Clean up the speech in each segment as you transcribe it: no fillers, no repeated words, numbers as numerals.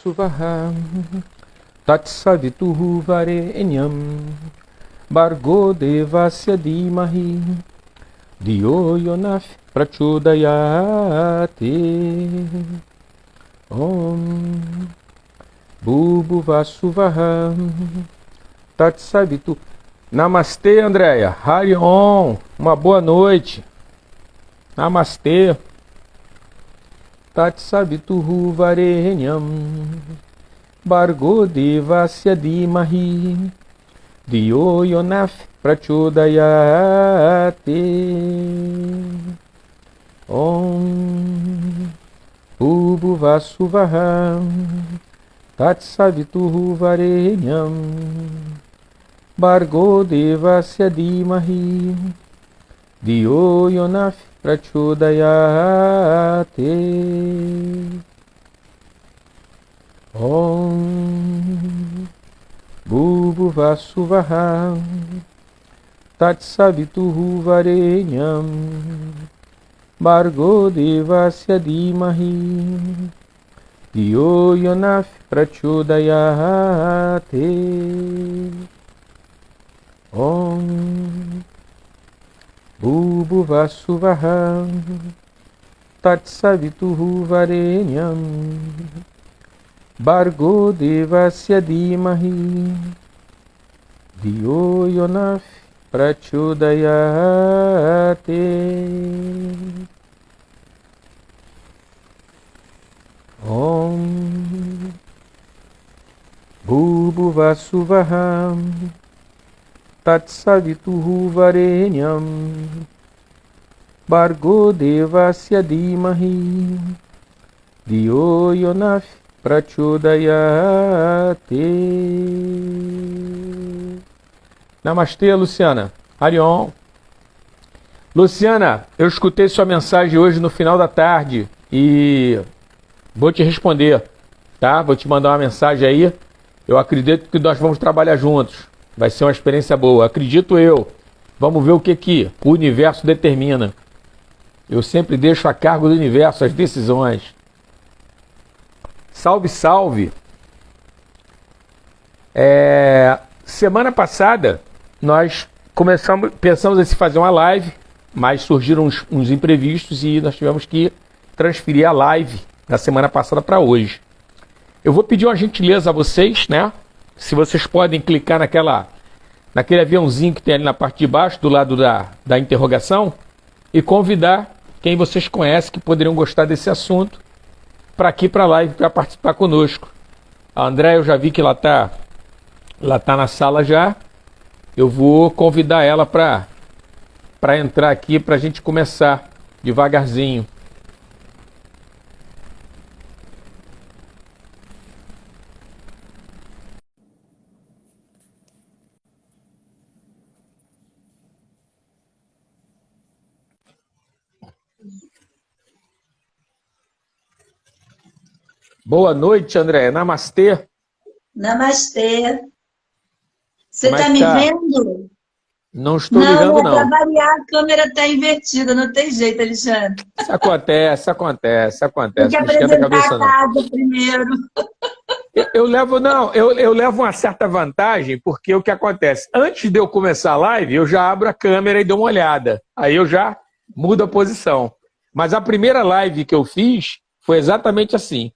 Suvaham Tatsavituhu Varenyam Bargo Devasya Dhimahi Dhiyo Yonah Prachodayate Om Bhuvasuvaham Tatsavitu. Namastê, Andréia. Harion. Uma boa noite. Namastê. Tatsavituhu Varenyam Bargo Devasya Dhimahi Dhiyo Yonah Prachodayate Om Bhuvasuvaham Tatsavituhu Varenyam Bargo Devasya Dhimahi Dhiyo Yonah Prachodayate Om Bhuvasuvaham Tatsavituhu Varenyam Bargo Devasya Dhimahi Dhiyo Yonah Prachodayate Om Bhuvasuvaham Tatsavituhu Varenyam Bargo Devasya Dhimahi Dhiyo Yonah Prachodayate Om Bhuvasuvaham Tatsavituhu Varenyam Bargo Devasya Dhimahi Dhiyo Yonah Prachodayate. Namastê, Luciana. Harion. Luciana, eu escutei sua mensagem hoje no final da tarde e vou te responder, tá? Vou te mandar uma mensagem aí. Eu acredito que nós vamos trabalhar juntos. Vai ser uma experiência boa, acredito eu. Vamos ver o que o universo determina. Eu sempre deixo a cargo do universo as decisões. Salve, salve. Semana passada nós pensamos em se fazer uma live, mas surgiram uns imprevistos e nós tivemos que transferir a live da semana passada para hoje. Eu vou pedir uma gentileza a vocês, né? Se vocês podem clicar naquele aviãozinho que tem ali na parte de baixo, do lado da interrogação, e convidar quem vocês conhecem que poderiam gostar desse assunto para aqui para a live, para participar conosco. A André, eu já vi que ela tá na sala já. Eu vou convidar ela para entrar aqui para a gente começar devagarzinho. Boa noite, André. Namastê. Namastê. Você Como é está que me tá? vendo? Não estou ligando, Para não. variar, a câmera está invertida, não tem jeito, Alexandre. Isso acontece. Tem que Não esquenta a apresentar cabeça, a não. casa primeiro. Eu levo uma certa vantagem, porque o que acontece? Antes de eu começar a live, eu já abro a câmera e dou uma olhada. Aí eu já mudo a posição. Mas a primeira live que eu fiz foi exatamente assim.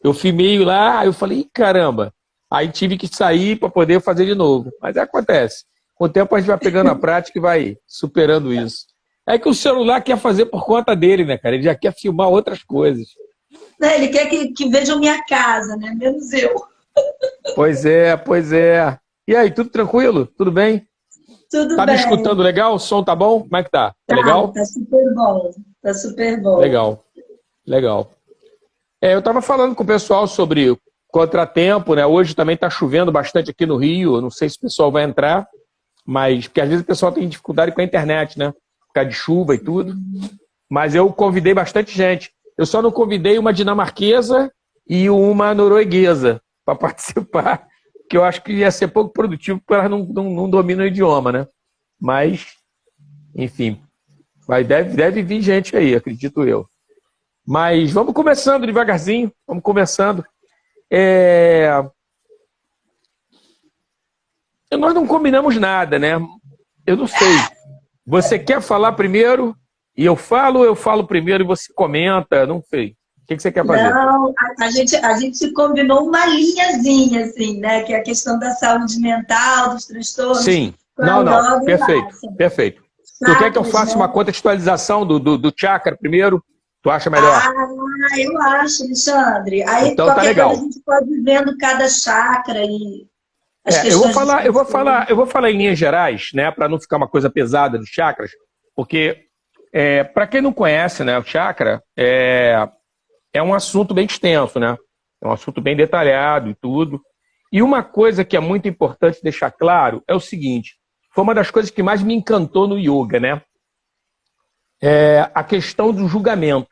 Eu filmei lá, eu falei, "Ih, caramba." Aí tive que sair para poder fazer de novo. Mas acontece. Com o tempo a gente vai pegando a prática e vai superando isso. É que o celular quer fazer por conta dele, né, cara? Ele já quer filmar outras coisas. Né, ele quer que vejam minha casa, né? Menos eu. Pois é, pois é. E aí, tudo tranquilo? Tudo bem? Tudo Tá me bem. escutando legal? O som tá bom? Como é que tá? Tá Tá, legal? tá super bom. Tá super bom. Legal, legal. Eu tava falando com o pessoal sobre contratempo, né? Hoje também tá chovendo bastante aqui no Rio. Eu não sei se o pessoal vai entrar, mas porque às vezes o pessoal tem dificuldade com a internet, né? Por causa de chuva e tudo. Mas eu convidei bastante gente. Eu só não convidei uma dinamarquesa e uma norueguesa para participar, que eu acho que ia ser pouco produtivo, porque elas não dominam o idioma, né? Mas, enfim, deve vir gente aí, acredito eu. Mas vamos começando devagarzinho, vamos começando. Nós não combinamos nada, né? Eu não sei. Você quer falar primeiro e eu falo, ou eu falo primeiro e você comenta? Não sei. O que você quer fazer? Não, a gente combinou uma linhazinha, assim, né? Que é a questão da saúde mental, dos transtornos. Sim. Com a Não. yoga e Perfeito. Asana. Perfeito. Tu quer que eu Chakras, faça né? uma contextualização do chakra primeiro? Tu acha melhor? Eu acho, Alexandre. Aí, Então tá qualquer coisa, a legal. gente pode ir vendo cada chakra e as Eu vou questões de falar, saúde. eu vou falar em linhas gerais, né, para não ficar uma coisa pesada dos chakras, porque para quem não conhece, né, o chakra é um assunto bem extenso, né? É um assunto bem detalhado e tudo. E uma coisa que é muito importante deixar claro é o seguinte: foi uma das coisas que mais me encantou no yoga, né? É a questão do julgamento.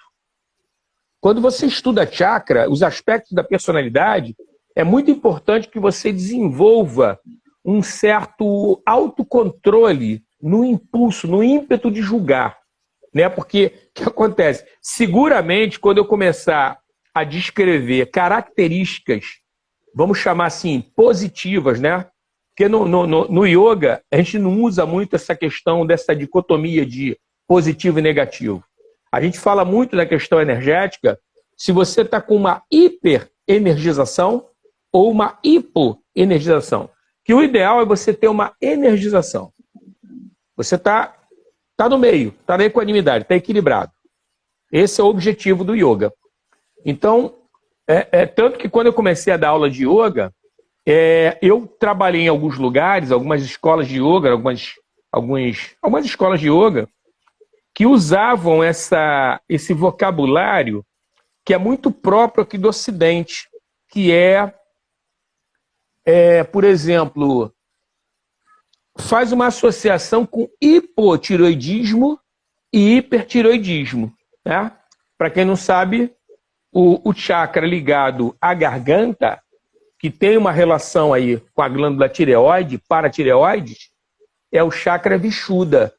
Quando você estuda chakra, os aspectos da personalidade, é muito importante que você desenvolva um certo autocontrole no impulso, no ímpeto de julgar, né? Porque o que acontece? Seguramente, quando eu começar a descrever características, vamos chamar assim, positivas, né? Porque no yoga, a gente não usa muito essa questão dessa dicotomia de positivo e negativo. A gente fala muito da questão energética se você está com uma hiperenergização ou uma hipoenergização. Que o ideal é você ter uma energização. Você está no meio, está na equanimidade, está equilibrado. Esse é o objetivo do yoga. Então, tanto que quando eu comecei a dar aula de yoga, eu trabalhei em alguns lugares, algumas escolas de yoga, algumas escolas de yoga, que usavam esse vocabulário que é muito próprio aqui do Ocidente, que por exemplo, faz uma associação com hipotiroidismo e hipertiroidismo. Né? Para quem não sabe, o chakra ligado à garganta, que tem uma relação aí com a glândula tireoide, paratireoide, é o chakra Vishuddha.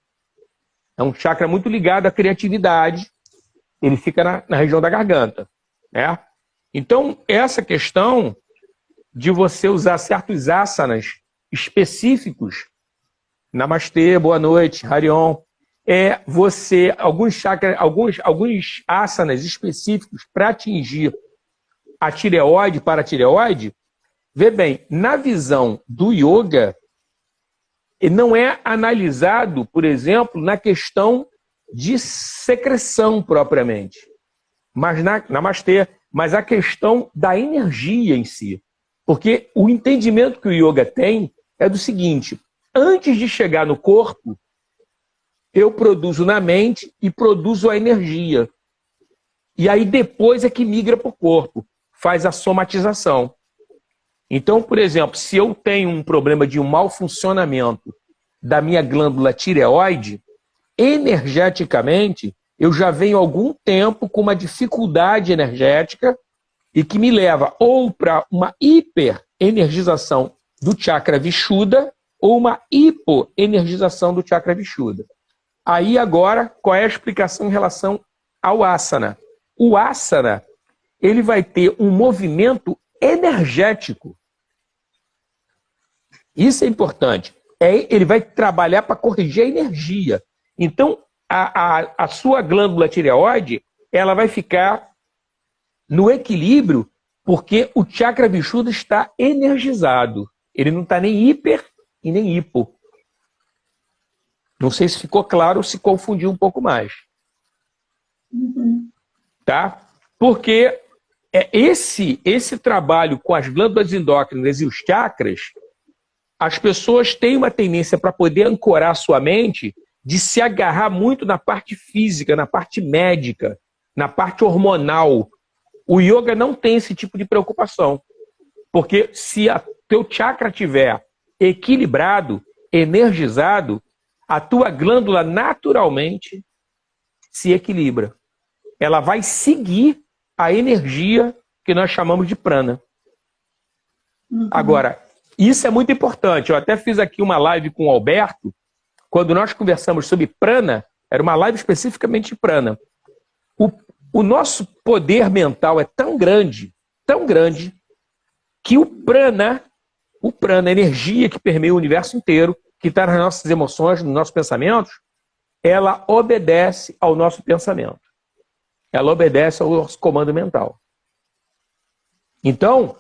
É um chakra muito ligado à criatividade. Ele fica na região da garganta. Né? Então, essa questão de você usar certos asanas específicos, Namastê, boa noite, Harion, alguns chakras, alguns asanas específicos para atingir a tireoide, paratireoide. Vê bem, na visão do yoga, não é analisado, por exemplo, na questão de secreção propriamente, mas a questão da energia em si. Porque o entendimento que o yoga tem é do seguinte: antes de chegar no corpo, eu produzo na mente e produzo a energia. E aí depois é que migra para o corpo, faz a somatização. Então, por exemplo, se eu tenho um problema de um mau funcionamento da minha glândula tireoide, energeticamente, eu já venho há algum tempo com uma dificuldade energética e que me leva ou para uma hiperenergização do chakra Vishuddha ou uma hipoenergização do chakra Vishuddha. Aí agora, qual é a explicação em relação ao asana? O asana, ele vai ter um movimento energético. Isso é importante. Ele vai trabalhar para corrigir a energia. Então, a sua glândula tireoide, ela vai ficar no equilíbrio porque o chakra Vishuddha está energizado. Ele não está nem hiper e nem hipo. Não sei se ficou claro ou se confundiu um pouco mais. Uhum. Tá? Porque esse trabalho com as glândulas endócrinas e os chakras, as pessoas têm uma tendência para poder ancorar sua mente de se agarrar muito na parte física, na parte médica, na parte hormonal. O yoga não tem esse tipo de preocupação. Porque se o teu chakra estiver equilibrado, energizado, a tua glândula naturalmente se equilibra. Ela vai seguir a energia que nós chamamos de prana. Uhum. Agora, isso é muito importante. Eu até fiz aqui uma live com o Alberto, quando nós conversamos sobre prana, era uma live especificamente de prana. O nosso poder mental é tão grande, que o prana, a energia que permeia o universo inteiro, que está nas nossas emoções, nos nossos pensamentos, ela obedece ao nosso pensamento. Ela obedece ao nosso comando mental. Então,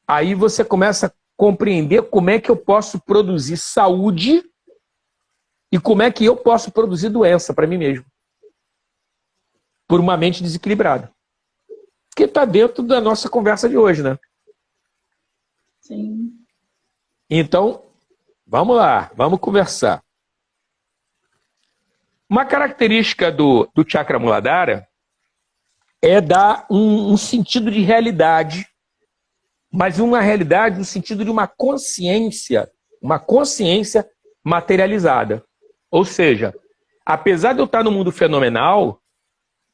aí você começa a compreender como é que eu posso produzir saúde e como é que eu posso produzir doença para mim mesmo. Por uma mente desequilibrada. Que está dentro da nossa conversa de hoje, né? Sim. Então, vamos lá, vamos conversar. Uma característica do chakra Muladhara é dar um sentido de realidade, mas uma realidade no sentido de uma consciência materializada. Ou seja, apesar de eu estar no mundo fenomenal,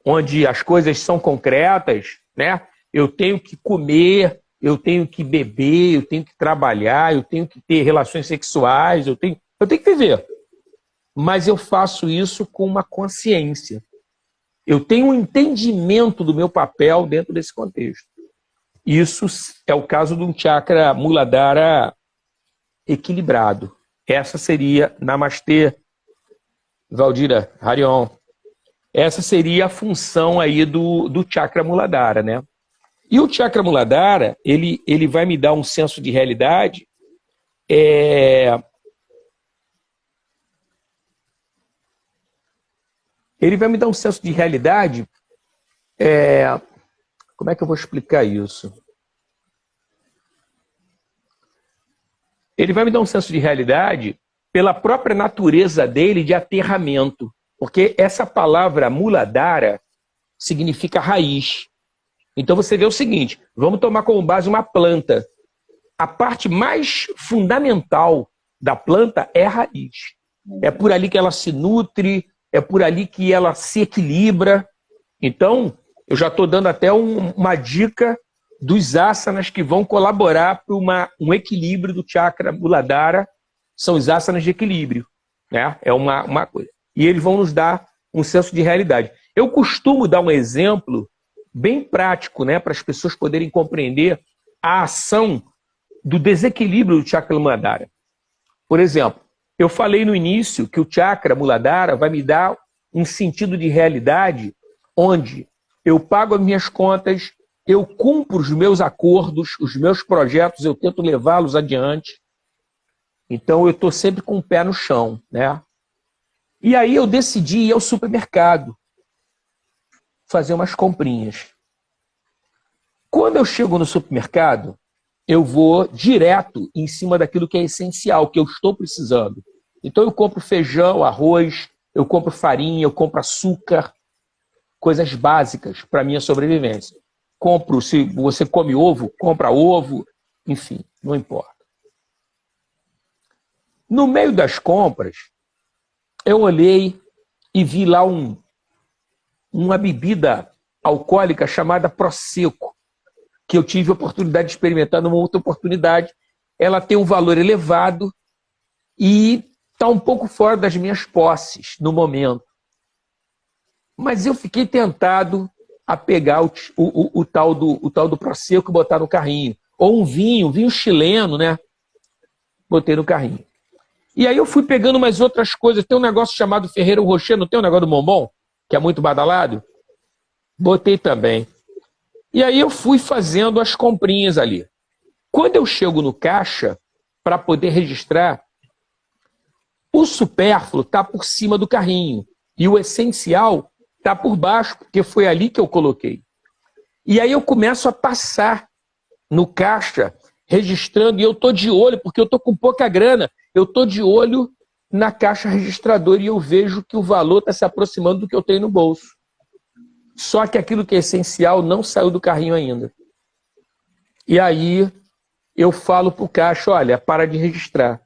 onde as coisas são concretas, né? Eu tenho que comer, eu tenho que beber, eu tenho que trabalhar, eu tenho que ter relações sexuais, eu tenho que viver. Mas eu faço isso com uma consciência. Eu tenho um entendimento do meu papel dentro desse contexto. Isso é o caso de um chakra Muladhara equilibrado. Essa seria, Namastê, Valdira, Harion. Essa seria a função aí do chakra Muladhara, né? E o chakra Muladhara, ele vai me dar um senso de realidade. Ele vai me dar um senso de realidade. Como é que eu vou explicar isso? Ele vai me dar um senso de realidade pela própria natureza dele de aterramento. Porque essa palavra Muladhara significa raiz. Então você vê o seguinte, vamos tomar como base uma planta. A parte mais fundamental da planta é a raiz. É por ali que ela se nutre, é por ali que ela se equilibra. Então, eu já estou dando até uma dica dos asanas que vão colaborar para um equilíbrio do chakra Muladhara. São os asanas de equilíbrio, né? É uma coisa. E eles vão nos dar um senso de realidade. Eu costumo dar um exemplo bem prático, né, para as pessoas poderem compreender a ação do desequilíbrio do chakra Muladhara. Por exemplo, eu falei no início que o chakra Muladhara vai me dar um sentido de realidade onde eu pago as minhas contas, eu cumpro os meus acordos, os meus projetos, eu tento levá-los adiante. Então eu estou sempre com o pé no chão, né? E aí eu decidi ir ao supermercado, fazer umas comprinhas. Quando eu chego no supermercado, eu vou direto em cima daquilo que é essencial, que eu estou precisando. Então eu compro feijão, arroz, eu compro farinha, eu compro açúcar, coisas básicas para a minha sobrevivência. Compro, se você come ovo, compra ovo, enfim, não importa. No meio das compras, eu olhei e vi lá uma bebida alcoólica chamada Prosecco, que eu tive a oportunidade de experimentar numa outra oportunidade. Ela tem um valor elevado e está um pouco fora das minhas posses no momento. Mas eu fiquei tentado a pegar o tal do Prosecco e botar no carrinho. Ou um vinho chileno, né? Botei no carrinho. E aí eu fui pegando umas outras coisas. Tem um negócio chamado Ferrero Rocher, não tem um negócio do bombom? Que é muito badalado? Botei também. E aí eu fui fazendo as comprinhas ali. Quando eu chego no caixa, para poder registrar, o supérfluo está por cima do carrinho. E o essencial está por baixo, porque foi ali que eu coloquei. E aí eu começo a passar no caixa, registrando, e eu estou de olho, porque eu estou com pouca grana, eu estou de olho na caixa registradora e eu vejo que o valor está se aproximando do que eu tenho no bolso. Só que aquilo que é essencial não saiu do carrinho ainda. E aí eu falo para o caixa, olha, para de registrar.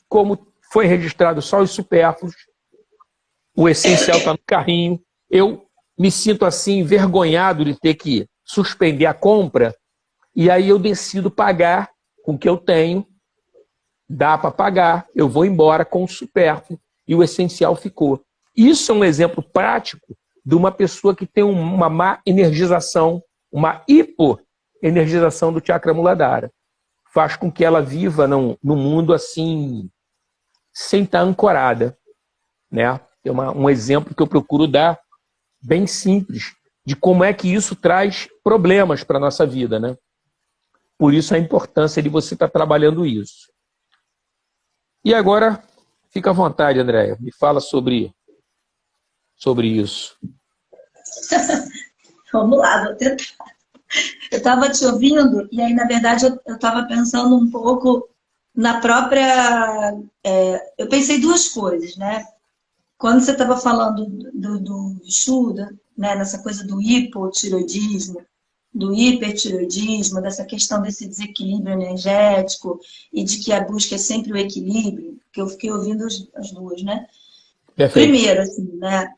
Como foi registrado só os supérfluos, o essencial está no carrinho, eu me sinto assim envergonhado de ter que suspender a compra, e aí eu decido pagar com o que eu tenho, dá para pagar, eu vou embora com o supérfluo, e o essencial ficou. Isso é um exemplo prático de uma pessoa que tem uma má energização, uma hipoenergização energização do chakra Muladhara. Faz com que ela viva no mundo assim, sem estar ancorada, né? É um exemplo que eu procuro dar, bem simples, de como é que isso traz problemas para a nossa vida, né? Por isso a importância de você estar trabalhando isso. E agora, fica à vontade, Andréia, me fala sobre isso. Vamos lá, vou tentar. Eu estava te ouvindo e aí, na verdade, eu estava pensando um pouco na própria... eu pensei duas coisas, né? Quando você estava falando do estudo, né, nessa coisa do hipotiroidismo, do hipertiroidismo, dessa questão desse desequilíbrio energético e de que a busca é sempre o equilíbrio, que eu fiquei ouvindo as duas, né? Perfeito. Primeiro, assim, né?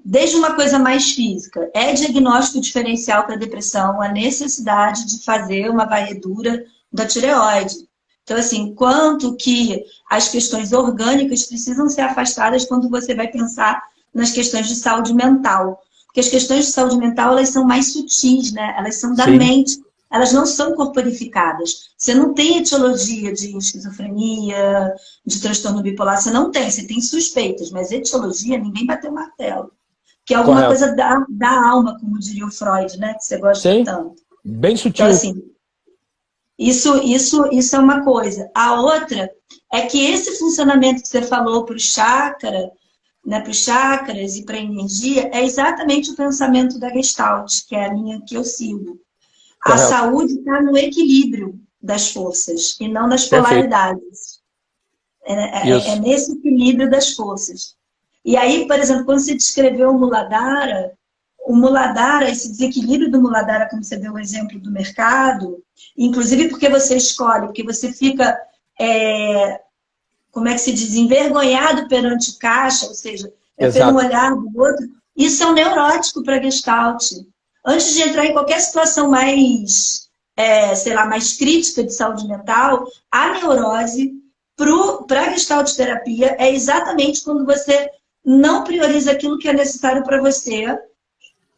Desde uma coisa mais física, é diagnóstico diferencial para depressão a necessidade de fazer uma varredura da tireoide. Então, assim, quanto que as questões orgânicas precisam ser afastadas quando você vai pensar nas questões de saúde mental. Porque as questões de saúde mental, elas são mais sutis, né? Elas são da mente, elas não são corporificadas. Você não tem etiologia de esquizofrenia, de transtorno bipolar, você não tem. Você tem suspeitas, mas etiologia, ninguém bateu o martelo. Que é alguma coisa da alma, como diria o Freud, né? Que você gosta tanto. Bem sutil. Então, assim, isso é uma coisa. A outra é que esse funcionamento que você falou para o chakra, né, para os chakras e para a energia, é exatamente o pensamento da Gestalt, que é a linha que eu sigo. A saúde está no equilíbrio das forças e não nas polaridades. É nesse equilíbrio das forças. E aí, por exemplo, quando você descreveu o Muladhara, esse desequilíbrio do Muladhara, como você deu o exemplo do mercado, inclusive porque você escolhe, porque você fica, como é que se diz, envergonhado perante o caixa, ou seja, pelo olhar do outro, isso é um neurótico para a Gestalt. Antes de entrar em qualquer situação mais, sei lá, mais crítica de saúde mental, a neurose para a Gestalt terapia é exatamente quando você não prioriza aquilo que é necessário para você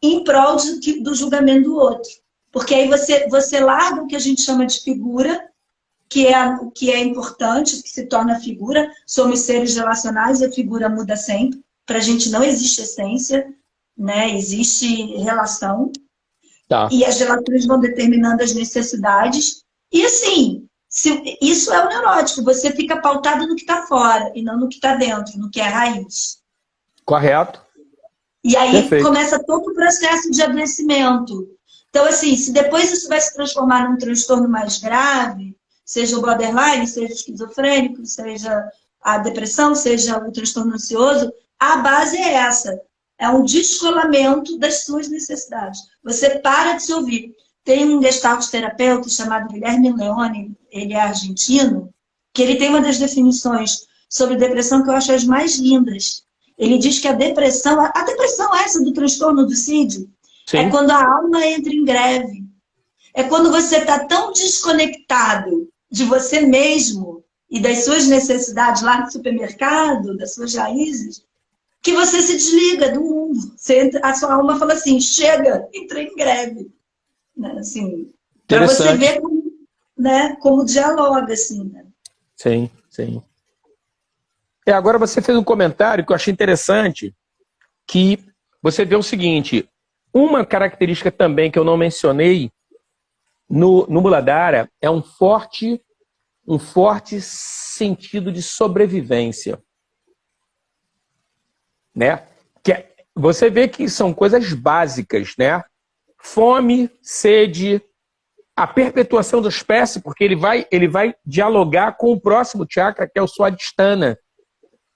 em prol do julgamento do outro. Porque aí você larga o que a gente chama de figura, que é importante, que se torna figura. Somos seres relacionais e a figura muda sempre. Para a gente não existe essência, né? Existe relação. E as relações vão determinando as necessidades. E assim, isso é o neurótico. Você fica pautado no que está fora e não no que está dentro, no que é a raiz. Correto. E aí começa todo o processo de adoecimento. Então, assim, se depois isso vai se transformar num transtorno mais grave, seja o borderline, seja o esquizofrênico, seja a depressão, seja o transtorno ansioso, a base é essa. É um descolamento das suas necessidades. Você para de se ouvir. Tem um gestalt terapeuta chamado Guilherme Leone, ele é argentino, que ele tem uma das definições sobre depressão que eu acho as mais lindas. Ele diz que a depressão essa do transtorno do CID, é quando a alma entra em greve. É quando você está tão desconectado de você mesmo e das suas necessidades lá no supermercado, das suas raízes, que você se desliga do mundo. A sua alma fala assim, chega, entra em greve. Né? Assim, para você ver como, né, como dialoga. Assim, né? Sim. Agora você fez um comentário que eu achei interessante, que você vê o seguinte, uma característica também que eu não mencionei no Muladhara é um forte sentido de sobrevivência. Né? Você vê que são coisas básicas, né? Fome, sede, a perpetuação da espécie, porque ele vai dialogar com o próximo chakra, que é o Swadhisthana,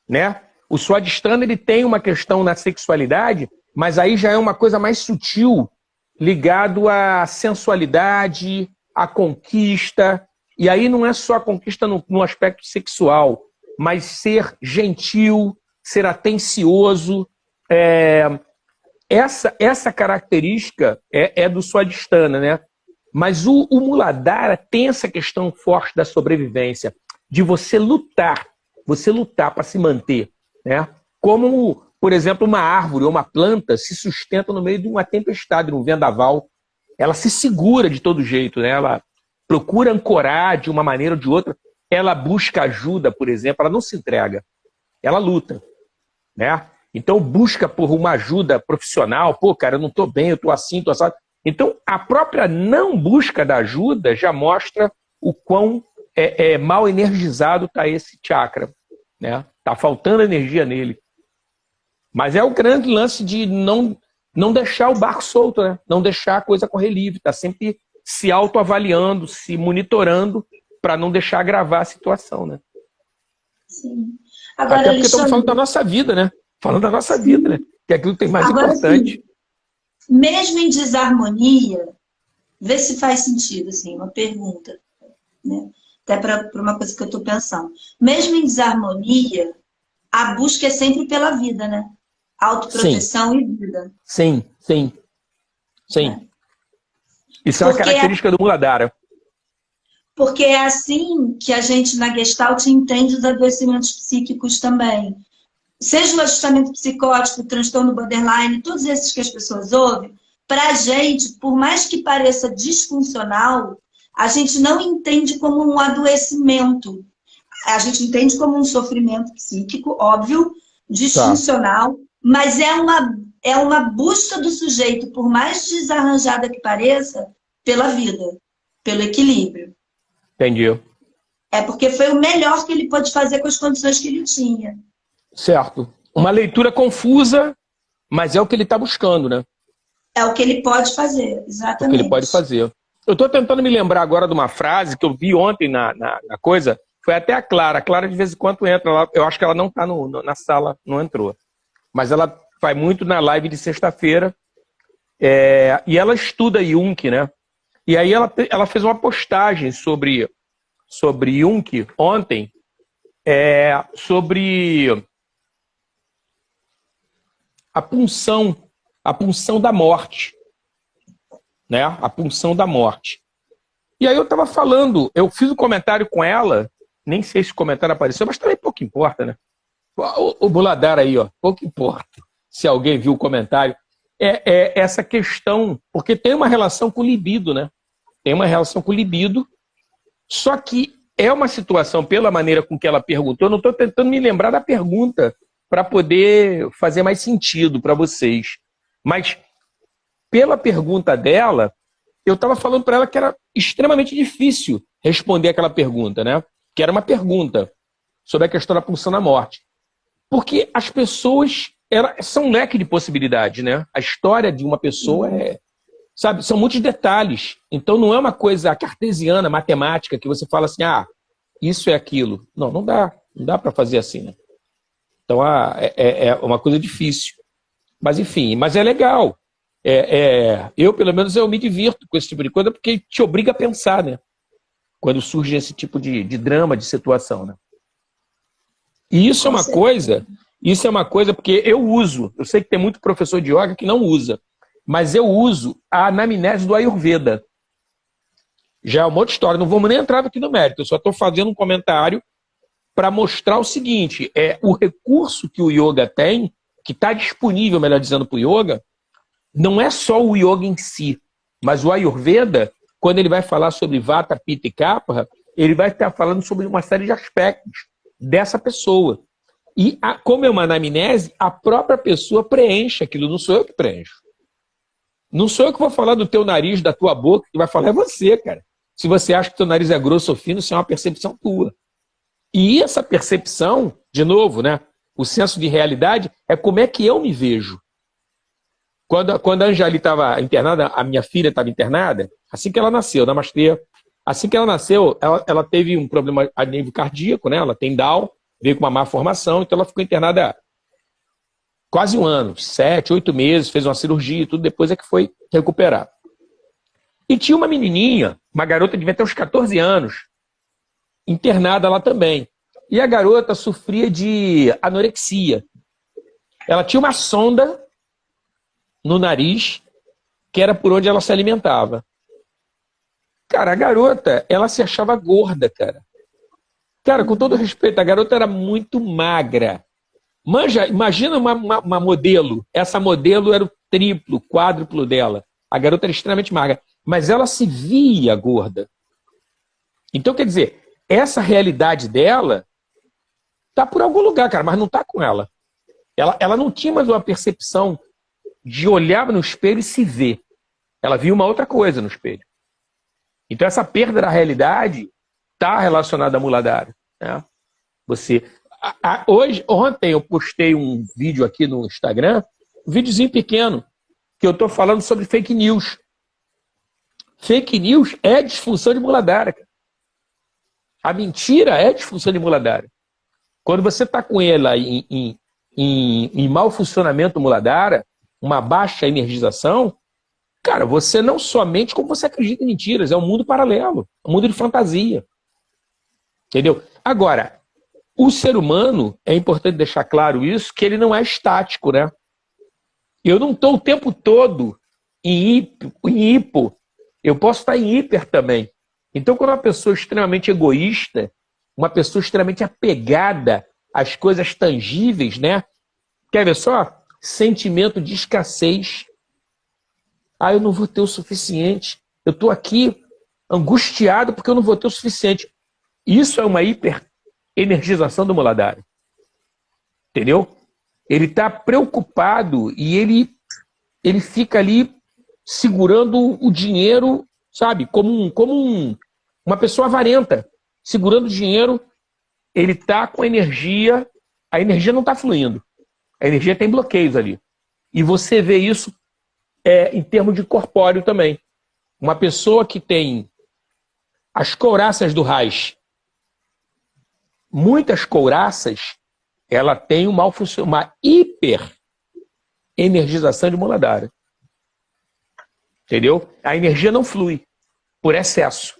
né? O Swadhisthana, ele tem uma questão na sexualidade, mas aí já é uma coisa mais sutil, ligado à sensualidade, à conquista, e aí não é só a conquista no aspecto sexual, mas ser gentil, ser atencioso. Essa característica é do Swadhisthana, né? Mas o Muladhara tem essa questão forte da sobrevivência, de você lutar para se manter, né? Como, por exemplo, uma árvore ou uma planta se sustenta no meio de uma tempestade, de um vendaval, ela se segura de todo jeito, né? Ela procura ancorar de uma maneira ou de outra. Ela busca ajuda, por exemplo, ela não se entrega. Ela luta, né? Então busca por uma ajuda profissional. Pô, cara, eu não estou bem, eu estou assim, estou assado. Então a própria não busca da ajuda já mostra o quão mal energizado está esse chakra, né? Tá faltando energia nele. Mas é o grande lance de não deixar o barco solto, né? Não deixar a coisa correr livre. Tá sempre se autoavaliando, se monitorando para não deixar agravar a situação, né? Sim. Agora, até porque estamos falando da nossa vida, né? Falando da nossa vida, né? Que é aquilo que tem mais importante. Sim, mesmo em desarmonia, vê se faz sentido, assim, uma pergunta, né? Até para uma coisa que eu estou pensando. Mesmo em desarmonia, a busca é sempre pela vida, né? Autoproteção e vida. Sim. Isso é uma característica do Muladhara. Porque é assim que a gente, na Gestalt, entende os adoecimentos psíquicos também. Seja o ajustamento psicótico, o transtorno borderline, todos esses que as pessoas ouvem, para a gente, por mais que pareça disfuncional, a gente não entende como um adoecimento. A gente entende como um sofrimento psíquico, óbvio, disfuncional, mas é uma busca do sujeito, por mais desarranjada que pareça, pela vida, pelo equilíbrio. Entendi. É porque foi o melhor que ele pôde fazer com as condições que ele tinha. Certo. Uma leitura confusa, mas é o que ele está buscando, né? É o que ele pode fazer, exatamente. É o que ele pode fazer. Eu estou tentando me lembrar agora de uma frase que eu vi ontem na coisa, foi até a Clara. A Clara de vez em quando entra, eu acho que ela não está na sala, não entrou. Mas ela vai muito na live de sexta-feira, e ela estuda Jung, né? E aí ela fez uma postagem sobre Jung ontem, sobre a punção da morte, né? A punção da morte. E aí eu estava falando, eu fiz um comentário com ela, nem sei se o comentário apareceu, mas também pouco importa, né? O Muladhara aí, ó, pouco importa se alguém viu o comentário. Essa questão, porque tem uma relação com o libido, né? Tem uma relação com o libido, só que é uma situação, pela maneira com que ela perguntou, eu não estou tentando me lembrar da pergunta para poder fazer mais sentido para vocês. Mas, pela pergunta dela, eu estava falando para ela que era extremamente difícil responder aquela pergunta, né? Que era uma pergunta sobre a questão da pulsão da morte. Porque as pessoas são um leque de possibilidades, né? A história de uma pessoa sabe, são muitos detalhes. Então não é uma coisa cartesiana, matemática, que você fala assim, isso é aquilo. Não dá para fazer assim, né? Então é uma coisa difícil. Mas enfim, mas é legal. Eu, pelo menos, eu me divirto com esse tipo de coisa, porque te obriga a pensar, né? Quando surge esse tipo de drama, de situação, né? E isso é uma coisa porque eu sei que tem muito professor de yoga que não usa, mas eu uso a anamnese do Ayurveda. Já é uma outra história, não vamos nem entrar aqui no mérito, eu só estou fazendo um comentário para mostrar o seguinte, o recurso que o yoga tem, que está disponível, melhor dizendo, para o yoga, não é só o yoga em si, mas o Ayurveda, quando ele vai falar sobre Vata, Pitta e Kapha, ele vai estar falando sobre uma série de aspectos dessa pessoa. E como é uma anamnese, a própria pessoa preenche aquilo, não sou eu que preencho. Não sou eu que vou falar do teu nariz, da tua boca, que vai falar é você, cara. Se você acha que teu nariz é grosso ou fino, isso é uma percepção tua. E essa percepção, de novo, né? O senso de realidade é como é que eu me vejo. Quando a Anjali estava internada, a minha filha estava internada, assim que ela nasceu, Namastê, assim que ela nasceu, ela teve um problema a nível cardíaco, né? Ela tem Down, veio com uma má formação, então ela ficou internada quase um ano, 7, 8 meses, fez uma cirurgia e tudo, depois é que foi recuperar. E tinha uma menininha, uma garota devia ter uns 14 anos, internada lá também. E a garota sofria de anorexia. Ela tinha uma sonda no nariz, que era por onde ela se alimentava. Cara, a garota, ela se achava gorda, cara. Cara, com todo respeito, a garota era muito magra. Imagina uma modelo. Essa modelo era o triplo, quádruplo dela. A garota era extremamente magra. Mas ela se via gorda. Então, quer dizer, essa realidade dela tá por algum lugar, cara, mas não tá com ela. Ela não tinha mais uma percepção de olhar no espelho e se ver. Ela via uma outra coisa no espelho. Então, essa perda da realidade está relacionada à muladhara. Né? Ontem eu postei um vídeo aqui no Instagram, um videozinho pequeno, que eu estou falando sobre fake news. Fake news é disfunção de muladhara. Cara. A mentira é disfunção de muladhara. Quando você está com ela em mau funcionamento muladhara, uma baixa energização, cara, você não somente como você acredita em mentiras, é um mundo paralelo, um mundo de fantasia. Entendeu? Agora, o ser humano, é importante deixar claro isso, que ele não é estático, né? Eu não estou o tempo todo em hipo, eu posso estar em hiper também. Então, quando uma pessoa é extremamente egoísta, uma pessoa extremamente apegada às coisas tangíveis, né? Quer ver só? Sentimento de escassez. Ah, eu não vou ter o suficiente. Eu estou aqui angustiado porque eu não vou ter o suficiente. Isso é uma hiperenergização do muladhara. Entendeu? Ele está preocupado e ele fica ali segurando o dinheiro, sabe? Como uma pessoa avarenta. Segurando o dinheiro, ele está com energia, a energia não está fluindo. A energia tem bloqueios ali. E você vê isso em termos de corpóreo também. Uma pessoa que tem as couraças do Reich, muitas couraças, ela tem uma hiperenergização de muladhara. Entendeu? A energia não flui por excesso.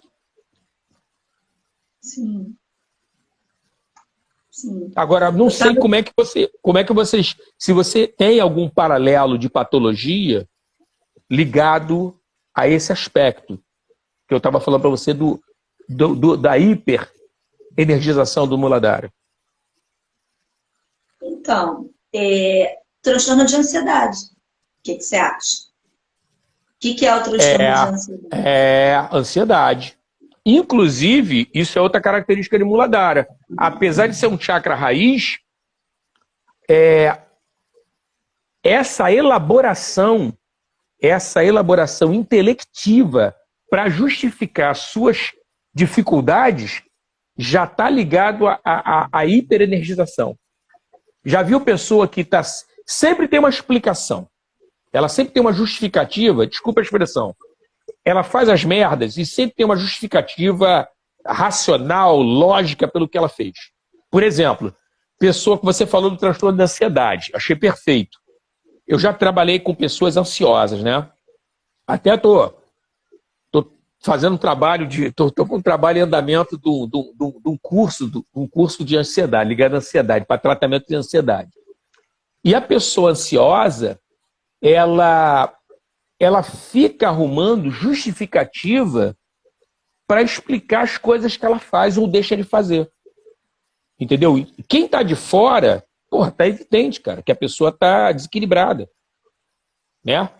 Sim. Sim. Agora, não sei como é que vocês, se você tem algum paralelo de patologia ligado a esse aspecto que eu estava falando para você da hiperenergização do muladhara. Então, transtorno de ansiedade. O que você acha? O que é o transtorno de ansiedade? É ansiedade. Inclusive, isso é outra característica de muladhara. Apesar de ser um chakra raiz, essa elaboração intelectiva para justificar suas dificuldades já está ligado à hiperenergização. Já viu pessoa que sempre tem uma explicação, ela sempre tem uma justificativa, desculpa a expressão, ela faz as merdas e sempre tem uma justificativa racional, lógica pelo que ela fez. Por exemplo, pessoa que você falou do transtorno de ansiedade, achei perfeito. Eu já trabalhei com pessoas ansiosas, né? Até tô fazendo um trabalho tô com um trabalho em andamento de um curso de ansiedade, ligado à ansiedade, para tratamento de ansiedade. E a pessoa ansiosa, ela fica arrumando justificativa para explicar as coisas que ela faz ou deixa de fazer. Entendeu? E quem está de fora, tá evidente, cara, que a pessoa está desequilibrada. Né?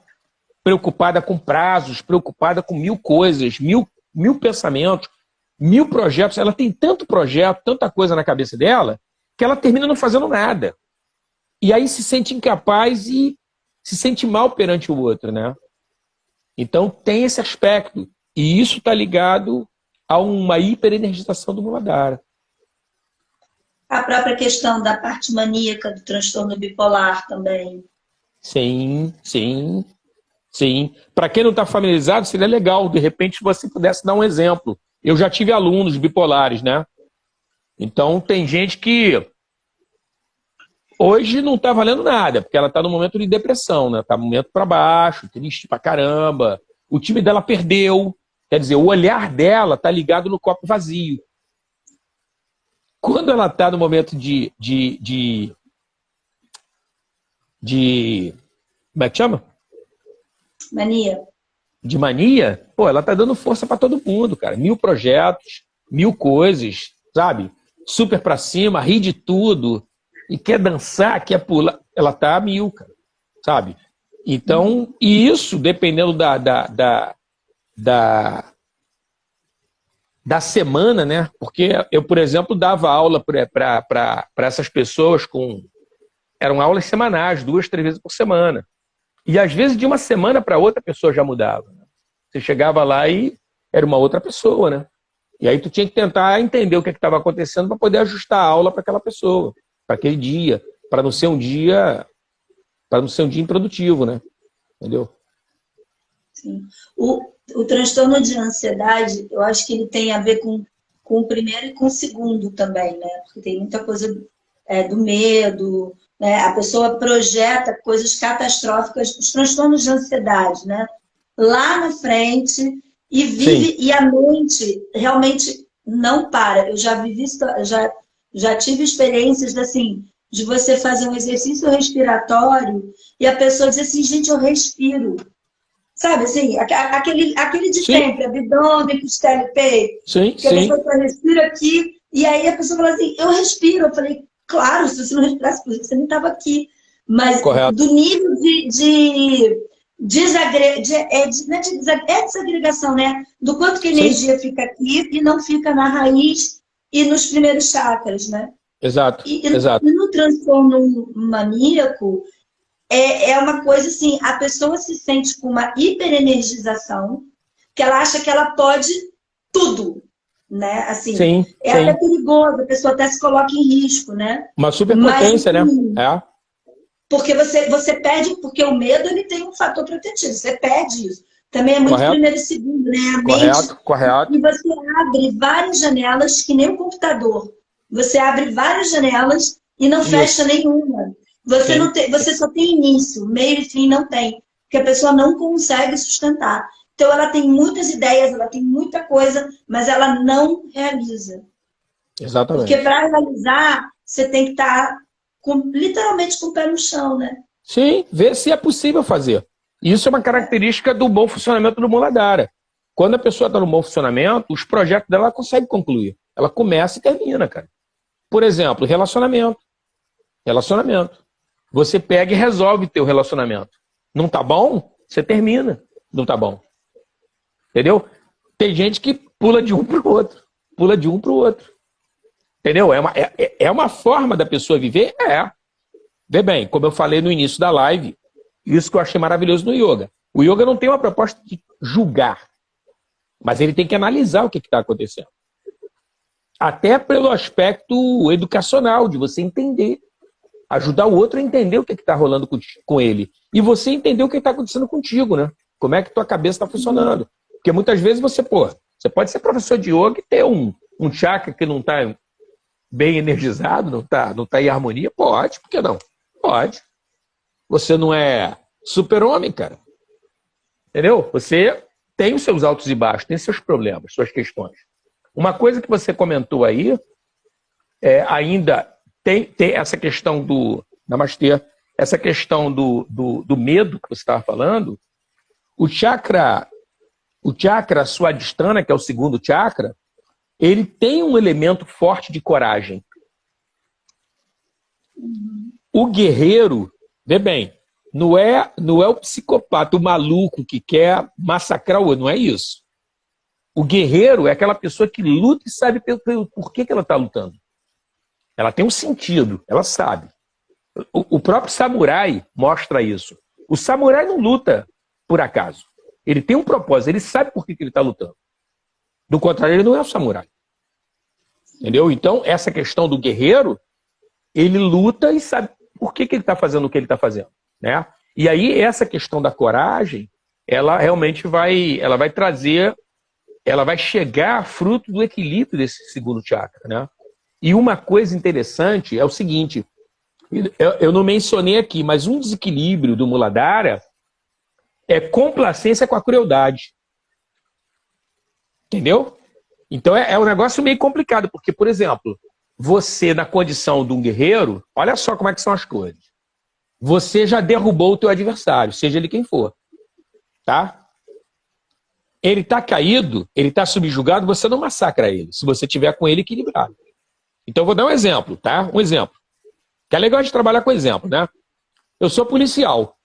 Preocupada com prazos, preocupada com 1000 coisas, mil pensamentos, 1000 projetos. Ela tem tanto projeto, tanta coisa na cabeça dela, que ela termina não fazendo nada. E aí se sente incapaz e se sente mal perante o outro, né? Então tem esse aspecto. E isso está ligado a uma hiperenergização do muladhara. A própria questão da parte maníaca do transtorno bipolar também. Sim. Para quem não está familiarizado, seria legal, de repente, se você pudesse dar um exemplo. Eu já tive alunos bipolares, né? Então, tem gente que hoje não está valendo nada, porque ela está no momento de depressão, né? Está no momento para baixo, triste pra caramba. O time dela perdeu. Quer dizer, o olhar dela está ligado no copo vazio. Quando ela está no momento de como é que chama? Mania. De mania, ela tá dando força para todo mundo, cara. 1000 projetos, 1000 coisas, sabe? Super pra cima, ri de tudo. E quer dançar, quer pular. Ela tá a 1000, cara. Sabe? Então, e isso, dependendo da semana, né? Porque eu, por exemplo, dava aula para essas pessoas eram aulas semanais, 2, 3 vezes por semana. E às vezes de uma semana para outra a pessoa já mudava. Né? Você chegava lá e era uma outra pessoa, né? E aí tu tinha que tentar entender o que estava acontecendo para poder ajustar a aula para aquela pessoa, para aquele dia, para não ser um dia improdutivo, né? Entendeu? Sim. O transtorno de ansiedade, eu acho que ele tem a ver com o primeiro e com o segundo também, né? Porque tem muita coisa do medo, né? A pessoa projeta coisas catastróficas, os transtornos de ansiedade, né? Lá na frente e vive. Sim. E a mente realmente não para. Eu já vivi, já tive experiências assim, de você fazer um exercício respiratório e a pessoa diz assim, gente, eu respiro. Sabe, assim, aquele de sim. Sempre, abdômen, costela e peito. Sim, que sim. A pessoa respira aqui, e aí a pessoa fala assim, eu respiro. Eu falei, claro, se você não respirasse, você não estava aqui. Mas correto. Do nível de desagregação, né? Do quanto que a energia sim. Fica aqui e não fica na raiz e nos primeiros chakras, né? Exato, exato. E no transtorno maníaco, é uma coisa assim, a pessoa se sente com uma hiperenergização, que ela acha que ela pode tudo, né? Assim, sim, até perigoso, a pessoa até se coloca em risco, né? Uma superpotência, né? Porque você perde, porque o medo ele tem um fator protetivo, você perde isso. Também é muito correto. Primeiro e segundo, né? A mente, correto. E você abre várias janelas, que nem um computador. Você abre várias janelas e não fecha nenhuma. Você só tem início, meio e fim não tem. Porque a pessoa não consegue sustentar. Então ela tem muitas ideias, ela tem muita coisa, mas ela não realiza. Exatamente. Porque para realizar, você tem que estar literalmente com o pé no chão, né? Sim, ver se é possível fazer. Isso é uma característica do bom funcionamento do Muladhara. Quando a pessoa está no bom funcionamento, os projetos dela ela consegue concluir. Ela começa e termina, cara. Por exemplo, relacionamento. Você pega e resolve teu relacionamento. Não tá bom? Você termina. Não tá bom. Entendeu? Tem gente que pula de um pro outro. Entendeu? É uma forma da pessoa viver? Vê bem, como eu falei no início da live, isso que eu achei maravilhoso no yoga. O yoga não tem uma proposta de julgar, mas ele tem que analisar o que está acontecendo. Até pelo aspecto educacional, de você entender. Ajudar o outro a entender o que está rolando com ele. E você entender o que está acontecendo contigo, né? Como é que tua cabeça está funcionando. Porque muitas vezes você pode ser professor de yoga e ter um chakra que não está bem energizado, não tá em harmonia. Pode, por que não? Pode. Você não é super-homem, cara. Entendeu? Você tem os seus altos e baixos, tem seus problemas, suas questões. Uma coisa que você comentou aí, ainda tem essa questão do Namastê, essa questão do medo que você estava falando. O chakra Swadhisthana, que é o segundo chakra, ele tem um elemento forte de coragem. O guerreiro, vê bem, não é o psicopata, o maluco que quer massacrar o outro, não é isso. O guerreiro é aquela pessoa que luta e sabe por que ela está lutando. Ela tem um sentido, ela sabe. O próprio samurai mostra isso. O samurai não luta por acaso. Ele tem um propósito, ele sabe por que ele está lutando. Do contrário, ele não é um samurai. Entendeu? Então, essa questão do guerreiro, ele luta e sabe por que ele está fazendo o que ele está fazendo. Né? E aí, essa questão da coragem, ela realmente vai trazer, ela vai chegar fruto do equilíbrio desse segundo chakra. Né? E uma coisa interessante é o seguinte, eu não mencionei aqui, mas um desequilíbrio do Muladhara é complacência com a crueldade. Entendeu? Então é um negócio meio complicado, porque, por exemplo, você na condição de um guerreiro, olha só como é que são as coisas. Você já derrubou o teu adversário, seja ele quem for. Tá? Ele está caído, ele está subjugado, você não massacra ele, se você tiver com ele equilibrado. Então eu vou dar um exemplo, tá? Um exemplo. Que é legal de trabalhar com exemplo, né? Eu sou policial.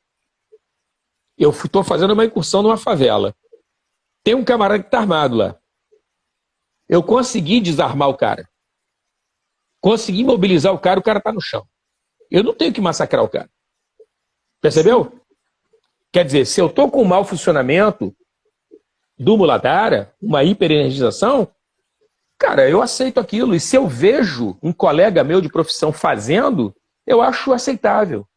Eu estou fazendo uma incursão numa favela. Tem um camarada que está armado lá. Eu consegui desarmar o cara. Consegui mobilizar o cara está no chão. Eu não tenho que massacrar o cara. Percebeu? Quer dizer, se eu estou com um mau funcionamento do Muladhara, uma hiperenergização, cara, eu aceito aquilo. E se eu vejo um colega meu de profissão fazendo, eu acho aceitável.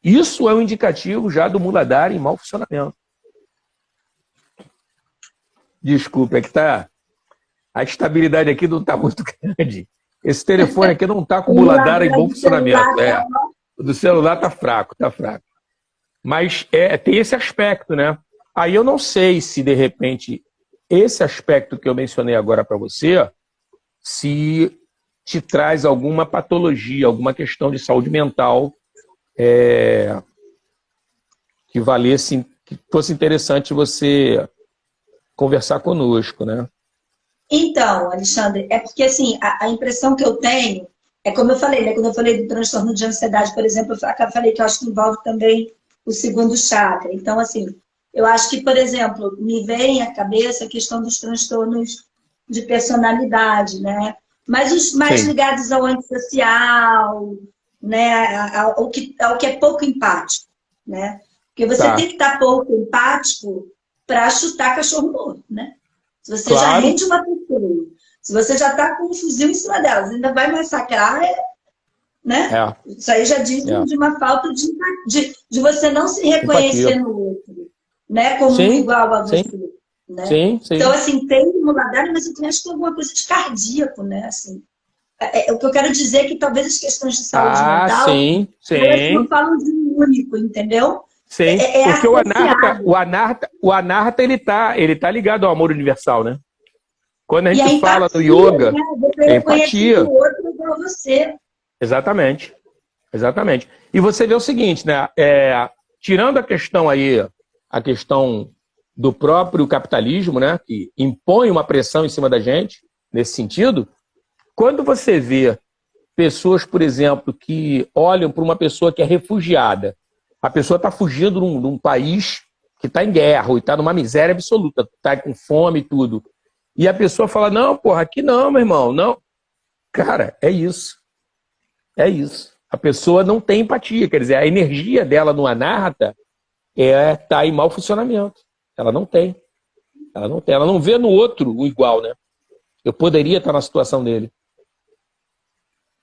Isso é um indicativo já do Muladhara em mau funcionamento. Desculpa, é que a estabilidade aqui não está muito grande. Esse telefone aqui não está com o Muladhara em bom funcionamento. O do celular está fraco, está fraco. Mas tem esse aspecto, né? Aí eu não sei se, de repente, esse aspecto que eu mencionei agora para você, se te traz alguma patologia, alguma questão de saúde mental que valesse, que fosse interessante você conversar conosco, né? Então, Alexandre, é porque assim, a impressão que eu tenho é como eu falei, né? Quando eu falei do transtorno de ansiedade, por exemplo, eu falei que eu acho que envolve também o segundo chakra. Então, assim, eu acho que, por exemplo, me vem à cabeça a questão dos transtornos de personalidade, né? Mas os mais ligados ao antissocial, né? Ao que é pouco empático, né? Porque você tem que estar pouco empático para chutar cachorro morto, né? Se você já rende uma pessoa, se você já está com um fuzil em cima dela, você ainda vai massacrar, né? Isso aí já diz de uma falta de você não se reconhecer no outro, né? Como igual a você. Né? Sim. Então, assim, tem Muladhara, mas eu também acho que tem alguma coisa de cardíaco, né? Assim, o que eu quero dizer é que talvez as questões de saúde mental elas não falam de um único, entendeu? Sim, porque o Anahata ele tá ligado ao amor universal, né? Quando a gente fala do yoga, é empatia. O outro igual você. Exatamente. E você vê o seguinte, né? Tirando a questão aí, a questão do próprio capitalismo, né? Que impõe uma pressão em cima da gente, nesse sentido, quando você vê pessoas, por exemplo, que olham para uma pessoa que é refugiada, a pessoa está fugindo de um país que está em guerra, ou está numa miséria absoluta, está com fome e tudo. E a pessoa fala, não, porra, aqui não, meu irmão, não. Cara, é isso. É isso. A pessoa não tem empatia, quer dizer, a energia dela no Anahata está em mau funcionamento. Ela não tem. Ela não vê no outro o igual, né? Eu poderia estar na situação dele.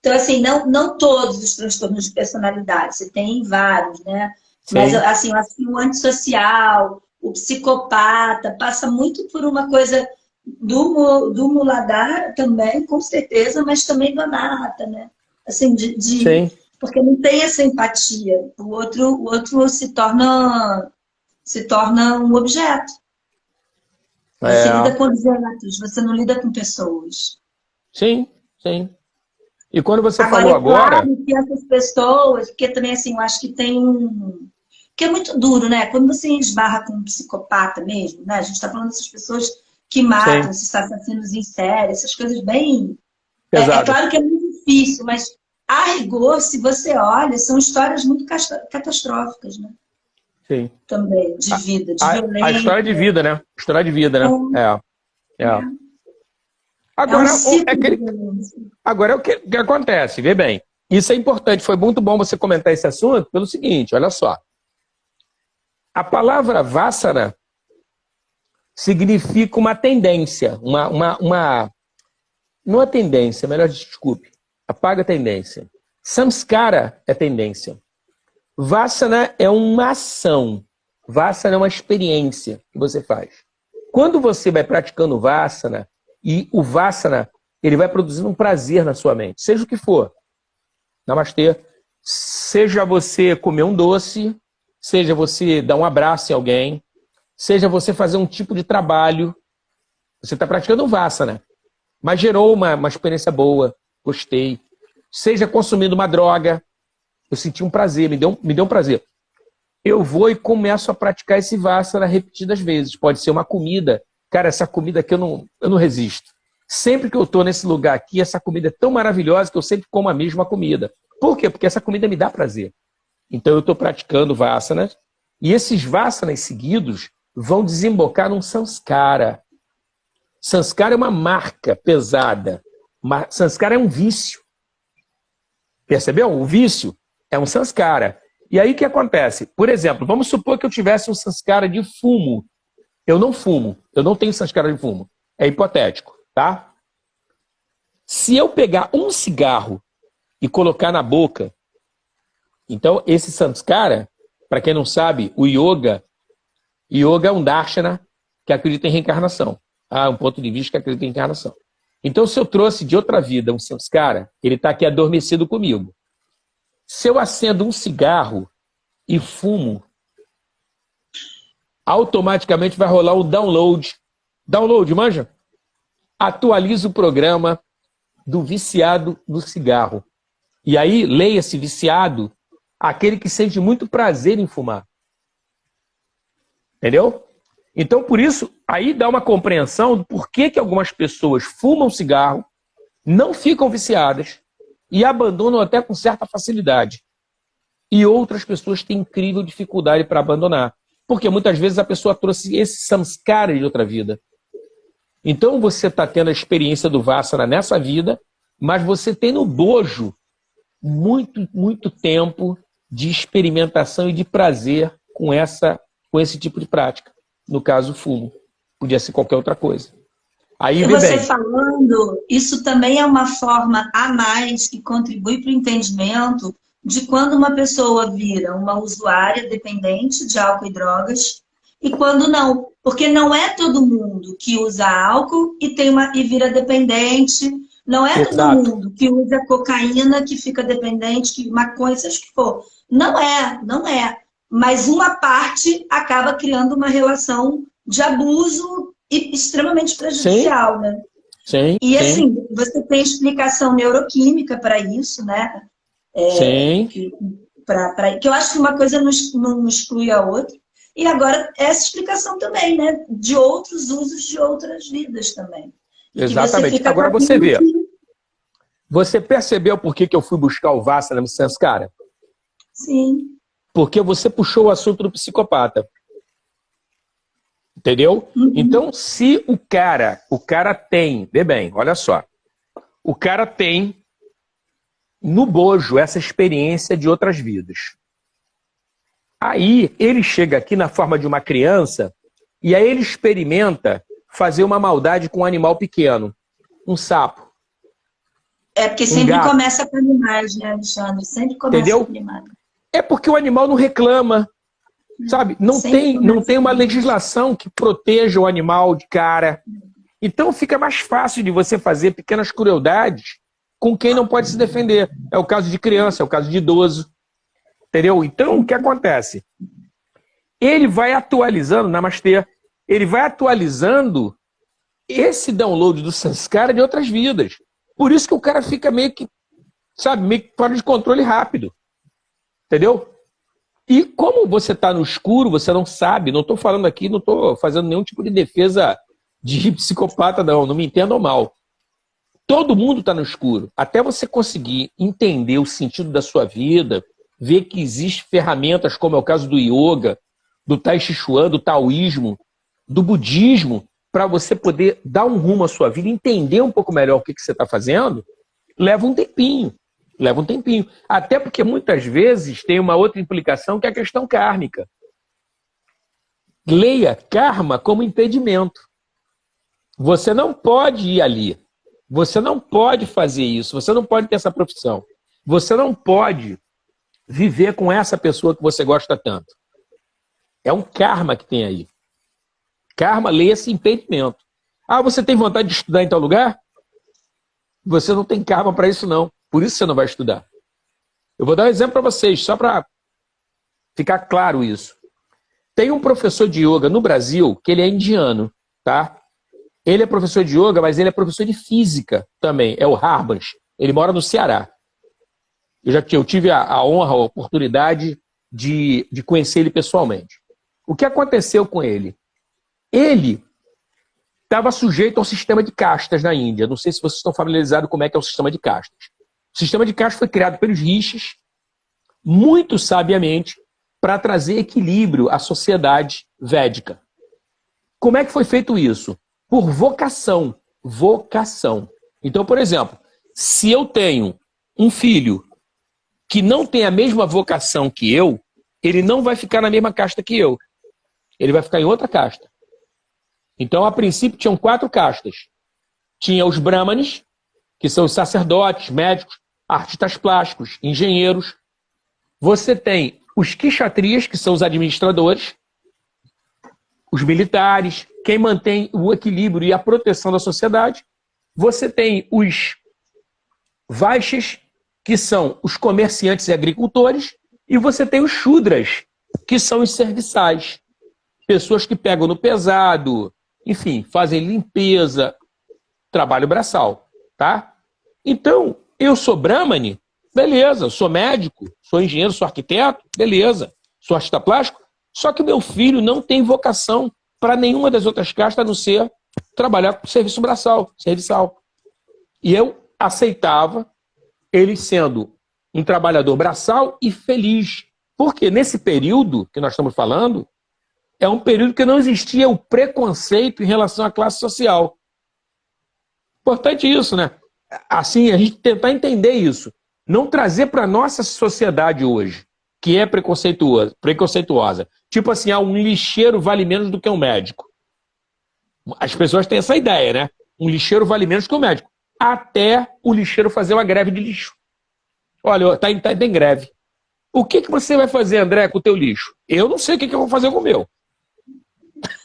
Então, assim, não todos os transtornos de personalidade, você tem vários, né? Mas, assim, eu acho que o antissocial, o psicopata, passa muito por uma coisa do Muladhara também, com certeza, mas também do Anahata, né? Assim, porque não tem essa empatia. O outro se torna um objeto. Você lida com objetos, você não lida com pessoas. Sim. E quando você falou agora... Claro que essas pessoas, porque também assim, eu acho que tem que é muito duro, né? Quando você esbarra com um psicopata mesmo, né? A gente está falando dessas pessoas que matam, esses assassinos em série, essas coisas bem... É claro que é muito difícil, mas a rigor, se você olha, são histórias muito catastróficas, né? Sim. Também, de vida, de violência. A história de vida, né? História de vida, né? Agora, o que acontece? Vê bem, isso é importante, foi muito bom você comentar esse assunto pelo seguinte, olha só. A palavra Vassana significa uma tendência, não é tendência, melhor desculpe, apaga a tendência. Samskara é tendência. Vassana é uma ação, Vassana é uma experiência que você faz. Quando você vai praticando Vassana, e o Vassana, ele vai produzindo um prazer na sua mente, seja o que for. Namastê. Seja você comer um doce, seja você dar um abraço em alguém, seja você fazer um tipo de trabalho. Você está praticando um Vassana, mas gerou uma experiência boa, gostei. Seja consumindo uma droga, eu senti um prazer, me deu um prazer. Eu vou e começo a praticar esse Vassana repetidas vezes. Pode ser uma comida. Cara, essa comida aqui eu não resisto. Sempre que eu estou nesse lugar aqui, essa comida é tão maravilhosa que eu sempre como a mesma comida. Por quê? Porque essa comida me dá prazer. Então eu estou praticando Vassana E esses vasanas seguidos vão desembocar num samskara. Samskara é uma marca pesada. Samskara é um vício. Percebeu? O vício é um samskara. E aí o que acontece? Por exemplo, vamos supor que eu tivesse um samskara de fumo. Eu não fumo. Eu não tenho samskara de fumo. É hipotético, tá? Se eu pegar um cigarro e colocar na boca, então esse samskara, para quem não sabe, o yoga é um darshana que acredita em reencarnação. Um ponto de vista que acredita em reencarnação. Então, se eu trouxe de outra vida um samskara, ele está aqui adormecido comigo. Se eu acendo um cigarro e fumo, automaticamente vai rolar um download. Download, manja? Atualiza o programa do viciado no cigarro. E aí, leia-se viciado, aquele que sente muito prazer em fumar. Entendeu? Então, por isso, aí dá uma compreensão do porquê que algumas pessoas fumam cigarro, não ficam viciadas e abandonam até com certa facilidade. E outras pessoas têm incrível dificuldade para abandonar. Porque muitas vezes a pessoa trouxe esse samskara de outra vida. Então você está tendo a experiência do Vassana nessa vida, mas você tem no bojo muito tempo de experimentação e de prazer com esse tipo de prática. No caso, o fumo. Podia ser qualquer outra coisa. Aí, você falando, isso também é uma forma a mais que contribui para o entendimento de quando uma pessoa vira uma usuária dependente de álcool e drogas e quando não. Porque não é todo mundo que usa álcool e vira dependente. Não é todo mundo que usa cocaína que fica dependente, que maconha, seja o que for. Não é. Mas uma parte acaba criando uma relação de abuso extremamente prejudicial, sim, né? Sim. E assim, você tem explicação neuroquímica para isso, né? Sim. Que eu acho que uma coisa não exclui a outra. E agora, essa explicação também, né? De outros usos de outras vidas também. Exatamente. Agora você vê. Você percebeu por que eu fui buscar o Vassana no Samskara? Sim. Porque você puxou o assunto do psicopata. Entendeu? Uhum. Então, se o cara tem, vê bem, olha só, o cara tem no bojo essa experiência de outras vidas. Aí ele chega aqui na forma de uma criança e aí ele experimenta fazer uma maldade com um animal pequeno, um sapo. É porque sempre começa com animais, né, Alexandre? Sempre começa com animais. É porque o animal não reclama, sabe? Não tem uma legislação que proteja o animal de cara. Então fica mais fácil de você fazer pequenas crueldades com quem não pode se defender. É o caso de criança, é o caso de idoso. Entendeu? Então o que acontece? Ele vai atualizando, namastê, ele vai atualizando esse download do samskara de outras vidas. Por isso que o cara fica meio que fora de controle rápido. Entendeu? E como você está no escuro, você não sabe, não estou falando aqui, não estou fazendo nenhum tipo de defesa de psicopata, não me entendam mal. Todo mundo está no escuro. Até você conseguir entender o sentido da sua vida, ver que existem ferramentas, como é o caso do yoga, do tai chi chuan, do taoísmo, do budismo, para você poder dar um rumo à sua vida, entender um pouco melhor o que você está fazendo, leva um tempinho. Leva um tempinho. Até porque muitas vezes tem uma outra implicação que é a questão kármica. Leia karma como impedimento. Você não pode ir ali. Você não pode fazer isso. Você não pode ter essa profissão. Você não pode viver com essa pessoa que você gosta tanto. É um karma que tem aí. Karma, leia-se impedimento. Você tem vontade de estudar em tal lugar? Você não tem karma para isso, não. Por isso você não vai estudar. Eu vou dar um exemplo para vocês, só para ficar claro isso. Tem um professor de yoga no Brasil, que ele é indiano, tá? Ele é professor de yoga, mas ele é professor de física também. É o Harbansh. Ele mora no Ceará. Eu tive a honra, a oportunidade de conhecer ele pessoalmente. O que aconteceu com ele? Ele estava sujeito ao sistema de castas na Índia. Não sei se vocês estão familiarizados com como é que é o sistema de castas. O sistema de castas foi criado pelos rishis, muito sabiamente, para trazer equilíbrio à sociedade védica. Como é que foi feito isso? Por vocação. Vocação. Então, por exemplo, se eu tenho um filho que não tem a mesma vocação que eu, ele não vai ficar na mesma casta que eu. Ele vai ficar em outra casta. Então, a princípio, tinham 4 castas. Tinha os brahmanes, que são os sacerdotes, médicos, artistas plásticos, engenheiros. Você tem os kshatriyas, que são os administradores, os militares, quem mantém o equilíbrio e a proteção da sociedade. Você tem os vaixas, que são os comerciantes e agricultores, e você tem os shudras, que são os serviçais. Pessoas que pegam no pesado, enfim, fazem limpeza, trabalho braçal, tá? Então, eu sou brahmane, beleza, sou médico, sou engenheiro, sou arquiteto, beleza, sou artista plástico, só que meu filho não tem vocação para nenhuma das outras castas, a não ser trabalhar com serviço braçal, serviçal. E eu aceitava ele sendo um trabalhador braçal e feliz. Porque nesse período que nós estamos falando, é um período que não existia o preconceito em relação à classe social. Importante isso, né? Assim, a gente tentar entender isso. Não trazer para a nossa sociedade hoje, que é preconceituosa. Tipo assim, um lixeiro vale menos do que um médico. As pessoas têm essa ideia, né? Um lixeiro vale menos que um médico. Até o lixeiro fazer uma greve de lixo. Olha, tá em greve. O que você vai fazer, André, com o teu lixo? Eu não sei o que eu vou fazer com o meu.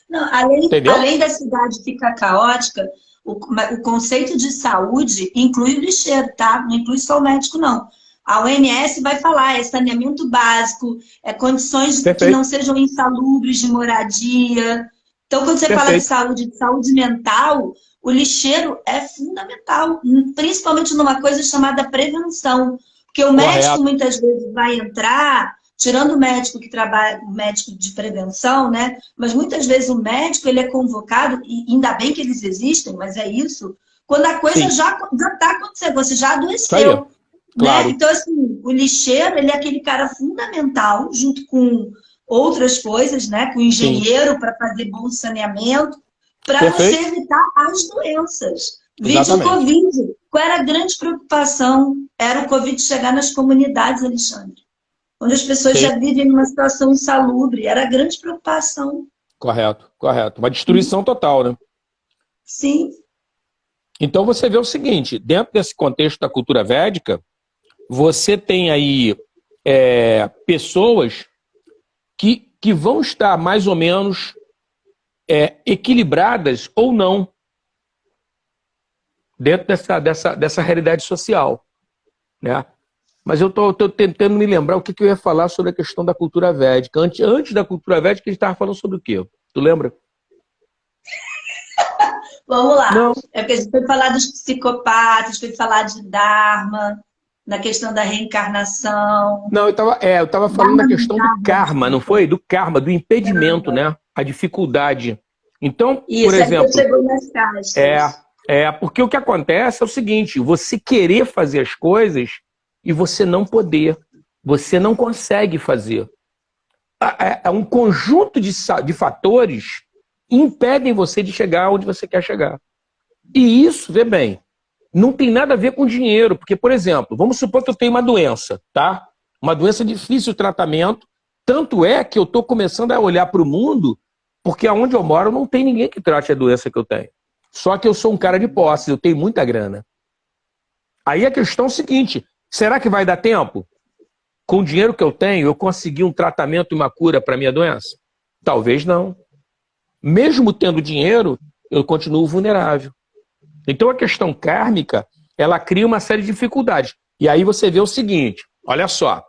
Não, além da cidade ficar caótica, o conceito de saúde inclui o lixeiro, tá? Não inclui só o médico, não. A OMS vai falar, é saneamento básico, é condições que não sejam insalubres de moradia. Então, quando você fala de saúde mental, o lixeiro é fundamental, principalmente numa coisa chamada prevenção. Porque o médico muitas vezes vai entrar, tirando o médico que trabalha, o médico de prevenção, né? Mas muitas vezes o médico ele é convocado, e ainda bem que eles existem, mas é isso, quando a coisa já está acontecendo, você já adoeceu. Claro. Né? Então, assim, o lixeiro ele é aquele cara fundamental, junto com outras coisas, né? Com o engenheiro para fazer bom saneamento, para você evitar as doenças. Vídeo Covid. Qual era a grande preocupação? Era o Covid chegar nas comunidades, Alexandre. Onde as pessoas já vivem numa situação insalubre. Era a grande preocupação. Correto. Uma destruição total, né? Sim. Então você vê o seguinte, dentro desse contexto da cultura védica, você tem aí pessoas que vão estar mais ou menos equilibradas ou não dentro dessa realidade social, né? Mas eu estou tentando me lembrar o que eu ia falar sobre a questão da cultura védica. Antes da cultura védica, a gente estava falando sobre o quê? Tu lembra? Vamos lá. Não. É porque a gente foi falar dos psicopatas, foi falar de Dharma, na questão da reencarnação. Não, eu estava falando da questão do karma, não foi? Do karma, do impedimento, né? A dificuldade. Então, isso, por exemplo... Isso, chegou nas caixas. Porque o que acontece é o seguinte, você querer fazer as coisas e você não poder. Você não consegue fazer. É um conjunto de fatores impedem você de chegar onde você quer chegar. E isso, vê bem, não tem nada a ver com dinheiro. Porque, por exemplo, vamos supor que eu tenho uma doença, tá? Uma doença difícil de tratamento. Tanto é que eu estou começando a olhar para o mundo, porque onde eu moro não tem ninguém que trate a doença que eu tenho. Só que eu sou um cara de posse, eu tenho muita grana. Aí a questão é o seguinte, será que vai dar tempo? Com o dinheiro que eu tenho, eu conseguir um tratamento e uma cura para a minha doença? Talvez não. Mesmo tendo dinheiro, eu continuo vulnerável. Então a questão kármica, ela cria uma série de dificuldades. E aí você vê o seguinte, olha só.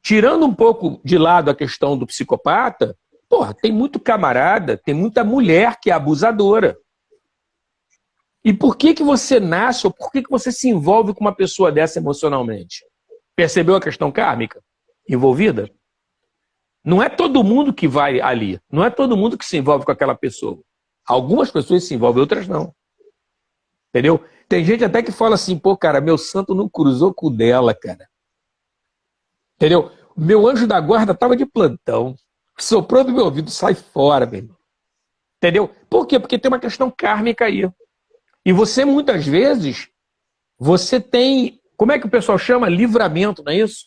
Tirando um pouco de lado a questão do psicopata, tem muito camarada, tem muita mulher que é abusadora. E por que você nasce, ou por que você se envolve com uma pessoa dessa emocionalmente? Percebeu a questão kármica envolvida? Não é todo mundo que vai ali. Não é todo mundo que se envolve com aquela pessoa. Algumas pessoas se envolvem, outras não. Entendeu? Tem gente até que fala assim, cara, meu santo não cruzou com o dela, cara. Entendeu? Meu anjo da guarda estava de plantão. Soprou do meu ouvido, sai fora, meu irmão. Entendeu? Por quê? Porque tem uma questão kármica aí. E você, muitas vezes, você tem... Como é que o pessoal chama? Livramento, não é isso?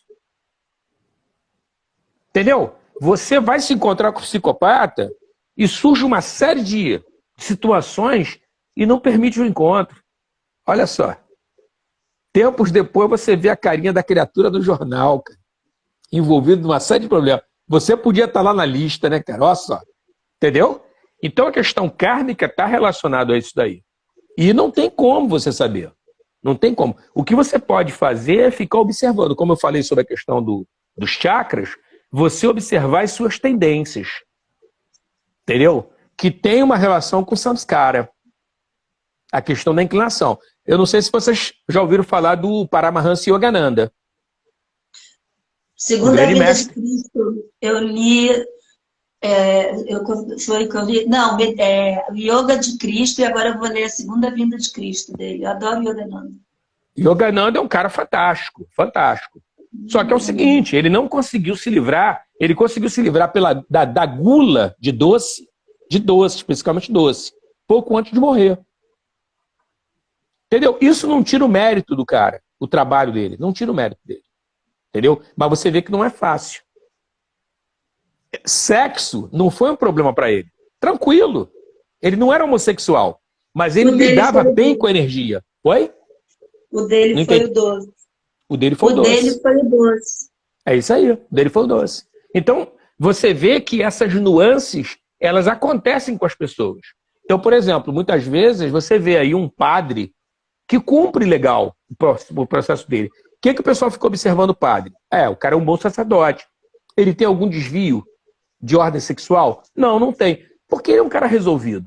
Entendeu? Você vai se encontrar com o psicopata e surge uma série de situações e não permite o encontro. Olha só. Tempos depois você vê a carinha da criatura no jornal, cara, envolvido numa série de problemas. Você podia estar lá na lista, né, cara? Olha só. Entendeu? Então a questão kármica está relacionada a isso daí. E não tem como você saber. Não tem como. O que você pode fazer é ficar observando. Como eu falei sobre a questão dos chakras, você observar as suas tendências. Entendeu? Que tem uma relação com o samskara. A questão da inclinação. Eu não sei se vocês já ouviram falar do Paramahansa Yogananda. Segunda Vinda de Cristo, eu li... foi que eu li? Não, o Yoga de Cristo, e agora eu vou ler a Segunda Vinda de Cristo dele. Eu adoro Yogananda. Yogananda é um cara fantástico, fantástico. Só que é o seguinte, ele não conseguiu se livrar, ele conseguiu se livrar da gula de doce, especificamente doce, pouco antes de morrer. Entendeu? Isso não tira o mérito do cara, o trabalho dele, não tira o mérito dele. Entendeu? Mas você vê que não é fácil. Sexo não foi um problema para ele. Tranquilo. Ele não era homossexual, mas ele lidava bem com a energia. Oi? O dele foi o doce. O dele foi o doce. O dele foi o doce. É isso aí, o dele foi o doce. Então, você vê que essas nuances, elas acontecem com as pessoas. Então, por exemplo, muitas vezes você vê aí um padre que cumpre legal o processo dele. O que o pessoal fica observando o padre? O cara é um bom sacerdote. Ele tem algum desvio de ordem sexual? Não, não tem. Porque ele é um cara resolvido.